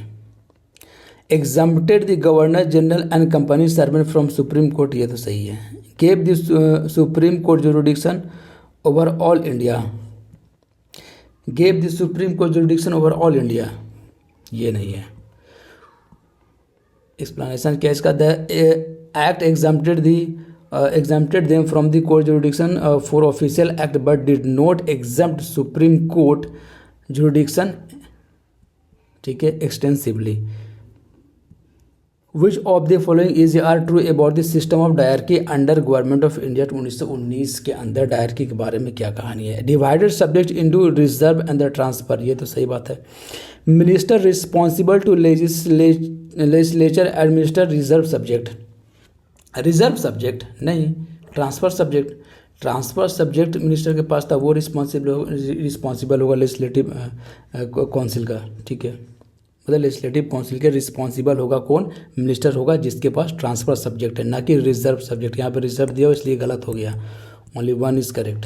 Exempted the governor general and company servant from supreme court, ये तो सही है। Gave the supreme court jurisdiction over all India, gave the supreme court jurisdiction over all India, ये नहीं है। Explanation क्या है इसका? The act exempted them from the court jurisdiction for official act but did not exempt supreme court jurisdiction, ठीक है, extensively. Which of the following is are true about the system of dyarchy under government of India 1919 के अंदर dyarchy के बारे में क्या कहानी है? Divided subject into reserve and the transfer, ये तो सही बात है। Minister responsible to legislature administer reserve subject, reserve subject नहीं, transfer subject. Transfer subject minister के पास था, वो रिस्पॉन्सिबल होगा लेजिस्लेटिव काउंसिल का, ठीक है, मतलब लेजिस्लेटिव काउंसिल के रिस्पॉन्सिबल होगा कौन? मिनिस्टर होगा जिसके पास ट्रांसफर सब्जेक्ट है, ना कि रिजर्व सब्जेक्ट। यहाँ पे रिजर्व दिया इसलिए गलत हो गया, only one is correct.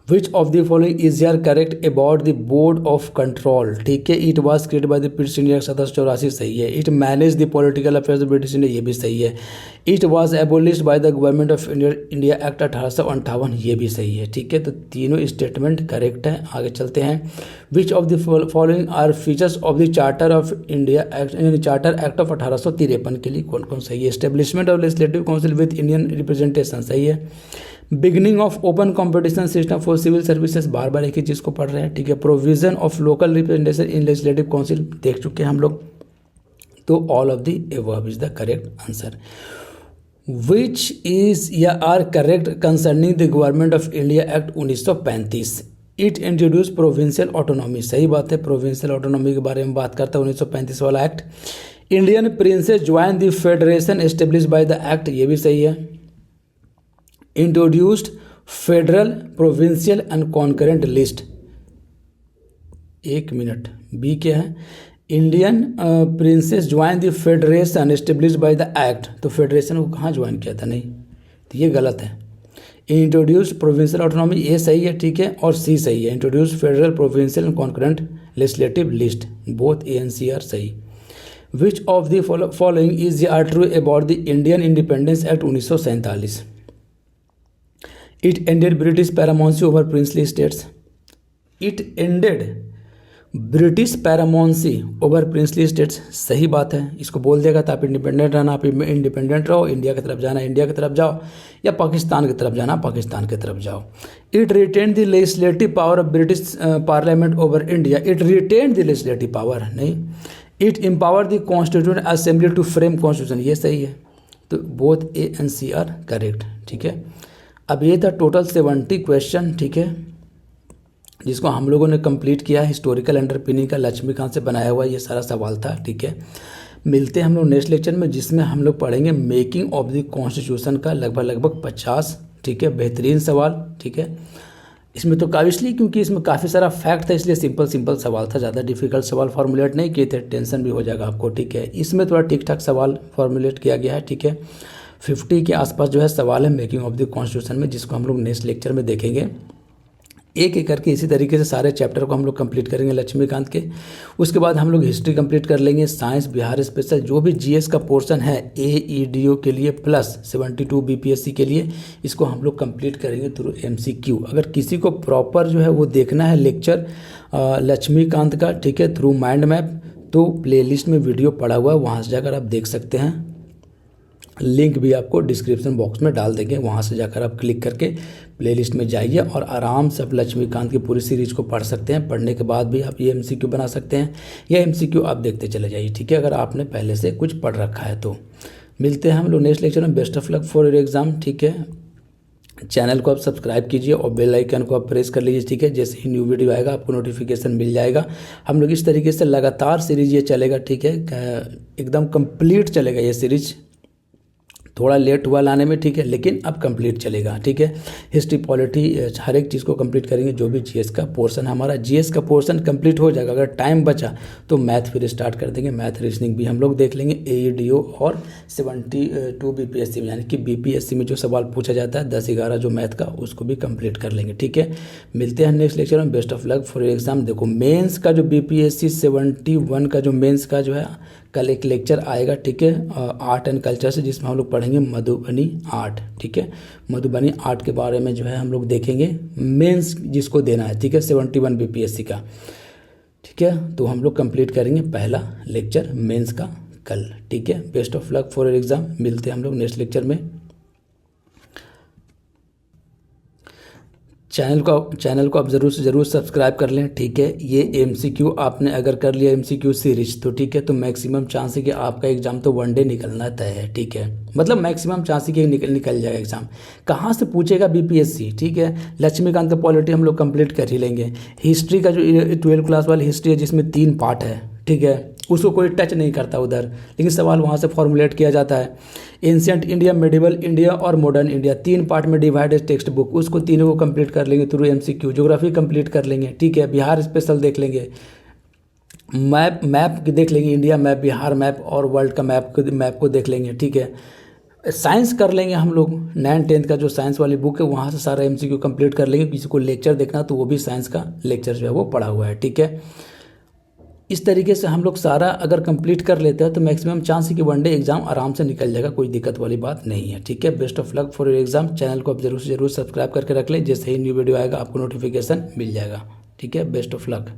Which of the following is are correct about the board of control, ठीक है। It was created by the British India 1784, सही है। It manage the political affairs of British India, ये भी सही है। It was abolished by the government of India act 1858, ये भी सही है, ठीक है। तो तीनों स्टेटमेंट करेक्ट है। आगे चलते हैं। Which of the following are features of the charter of India act, charter act of 1853 के लिए कौन कौन सही है? Establishment of legislative council with Indian representation, सही है। Beginning of open competition system for civil services, बार बार एक ही चीज़ को पढ़ रहे हैं, ठीक है। Provision of local representation in legislative council देख चुके हैं हम लोग, तो all of the above is the correct answer. Which is या are correct concerning the government of India act 1935? It introduce provincial autonomy, सही बात है, प्रोविंशियल ऑटोनॉमी के बारे में बात करता है 1935 वाला act. Indian princess join the federation establish by the act, ये भी सही है। Introduced federal provincial and concurrent list, एक मिनट, बी क्या है? Indian princess join the federation establish by the act, तो फेडरेशन को कहाँ ज्वाइन किया था? नहीं, तो ये गलत है। इंट्रोड्यूस्ड प्रोविंशियल ऑटोनॉमी, ये सही है, ठीक है, और सी सही है। Introduced federal provincial and concurrent legislative list, both A and C are सही। Which of the following is are true about the Indian independence act 1947? It ended British paramountcy over princely states, it ended British paramountcy over princely states, सही बात है। इसको बोल देगा तो आप independent रहना, आप इंडिपेंडेंट रहो, इंडिया की तरफ जाना इंडिया की तरफ जाओ, या पाकिस्तान की तरफ जाना पाकिस्तान की तरफ जाओ। It retained the legislative power of British Parliament over India, it retained the legislative power, नहीं। It empower the Constituent Assembly to frame constitution, ये सही है। तो both A and C are correct, ठीक है। अब ये था टोटल 70 क्वेश्चन, ठीक है, जिसको हम लोगों ने कंप्लीट किया। हिस्टोरिकल अंडरपिनिंग का लक्ष्मीकांत से बनाया हुआ ये सारा सवाल था, ठीक है। मिलते हैं हम लोग नेक्स्ट लेक्चर में, जिसमें हम लोग पढ़ेंगे मेकिंग ऑफ द कॉन्स्टिट्यूशन का लगभग 50, ठीक है, बेहतरीन सवाल, ठीक है। इसमें तो काफ़ी इसलिए क्योंकि इसमें काफ़ी सारा फैक्ट था, इसलिए सिंपल सवाल था, ज़्यादा डिफिकल्ट सवाल फॉर्मुलेट नहीं किए थे, टेंशन भी हो जाएगा आपको, ठीक है। इसमें थोड़ा ठीक ठाक सवाल फॉर्मुलेट किया गया है, ठीक है। 50 के आसपास जो है सवाल है मेकिंग ऑफ द कॉन्स्टिट्यूशन में, जिसको हम लोग नेक्स्ट लेक्चर में देखेंगे। एक एक करके इसी तरीके से सारे चैप्टर को हम लोग कंप्लीट करेंगे लक्ष्मीकांत के। उसके बाद हम लोग हिस्ट्री कंप्लीट कर लेंगे, साइंस, बिहार स्पेशल, जो भी जीएस का पोर्शन है AEDO के लिए प्लस 72 BPSC के लिए, इसको हम लोग कंप्लीट करेंगे थ्रू MCQ। अगर किसी को प्रॉपर जो है वो देखना है लेक्चर लक्ष्मीकांत का, ठीक है, थ्रू माइंड मैप, तो प्लेलिस्ट में वीडियो पड़ा हुआ है, वहाँ से जाकर आप देख सकते हैं। लिंक भी आपको डिस्क्रिप्शन बॉक्स में डाल देंगे, वहाँ से जाकर आप क्लिक करके प्लेलिस्ट में जाइए और आराम से आप लक्ष्मीकांत की पूरी सीरीज को पढ़ सकते हैं। पढ़ने के बाद भी आप ये MCQ बना सकते हैं या MCQ आप देखते चले जाइए, ठीक है, अगर आपने पहले से कुछ पढ़ रखा है तो। मिलते हैं हम लोग नेक्स्ट लेक्चर में। Best of luck for your exam, ठीक है। चैनल को आप सब्सक्राइब कीजिए और बेल आइकन को आप प्रेस कर लीजिए, ठीक है, जैसे ही न्यू वीडियो आएगा आपको नोटिफिकेशन मिल जाएगा। हम लोग इस तरीके से लगातार सीरीज ये चलेगा, ठीक है, एकदम कंप्लीट चलेगा ये सीरीज। थोड़ा लेट हुआ लाने में, ठीक है, लेकिन अब कंप्लीट चलेगा, ठीक है। हिस्ट्री, पॉलिटी, हर एक चीज़ को कंप्लीट करेंगे। जो भी जीएस का पोर्शन है हमारा, जीएस का पोर्शन कंप्लीट हो जाएगा। अगर टाइम बचा तो मैथ फिर स्टार्ट कर देंगे, मैथ रीजनिंग भी हम लोग देख लेंगे। AEDO और 72 BPSC में, यानी कि BPSC में जो सवाल पूछा जाता है 10-11 जो मैथ का, उसको भी कंप्लीट कर लेंगे, ठीक है। मिलते हैं नेक्स्ट लेक्चर में। Best of luck for exam. देखो मेंस का जो BPSC 71 का जो मेंस का जो है कल एक लेक्चर आएगा, ठीक है, आर्ट एंड कल्चर से, जिसमें हम लोग पढ़ेंगे मधुबनी आर्ट, ठीक है। मधुबनी आर्ट के बारे में जो है हम लोग देखेंगे, मेंस जिसको देना है, ठीक है, 71 BPSC का, ठीक है। तो हम लोग कंप्लीट करेंगे पहला लेक्चर मेंस का कल, ठीक है। Best of luck for exam. मिलते हैं हम लोग नेक्स्ट लेक्चर में। चैनल को आप ज़रूर से ज़रूर सब्सक्राइब कर लें, ठीक है। ये MCQ आपने अगर कर लिया MCQ सीरीज तो ठीक है, तो मैक्सिमम चांस है कि आपका एग्ज़ाम तो 1 डे निकलना तय है, ठीक है। मतलब मैक्सिमम चांस है कि निकल जाएगा एग्ज़ाम। कहाँ से पूछेगा BPSC, ठीक है। लक्ष्मीकांत का पॉलिटी हम लोग कंप्लीट कर ही लेंगे। हिस्ट्री का जो 12th क्लास वाली हिस्ट्री है जिसमें 3 पार्ट है, ठीक है, उसको कोई टच नहीं करता उधर, लेकिन सवाल वहाँ से फॉर्मुलेट किया जाता है। एंशिएंट इंडिया, मेडिवल इंडिया और मॉडर्न इंडिया, 3 पार्ट में डिवाइडेड टेक्स्ट बुक, उसको तीनों को कंप्लीट कर लेंगे थ्रू MCQ। ज्योग्राफी कंप्लीट कर लेंगे, ठीक है। बिहार स्पेशल देख लेंगे, मैप देख लेंगे, इंडिया मैप, बिहार मैप और वर्ल्ड का मैप को देख लेंगे, ठीक है। साइंस कर लेंगे हम लोग, 9th-10th का जो साइंस वाली बुक है वहाँ से सारा MCQ कंप्लीट कर लेंगे। किसी को लेक्चर देखना तो वो भी साइंस का लेक्चर जो है वो पढ़ा हुआ है, ठीक है। इस तरीके से हम लोग सारा अगर कंप्लीट कर लेते हैं तो मैक्सिमम चांस है कि 1 डे एग्जाम आराम से निकल जाएगा, कोई दिक्कत वाली बात नहीं है, ठीक है। Best of luck for your exam. Channel को आप जरूर से जरूर सब्सक्राइब करके रख लें, जैसे ही न्यू वीडियो आएगा आपको नोटिफिकेशन मिल जाएगा, ठीक है। Best of luck.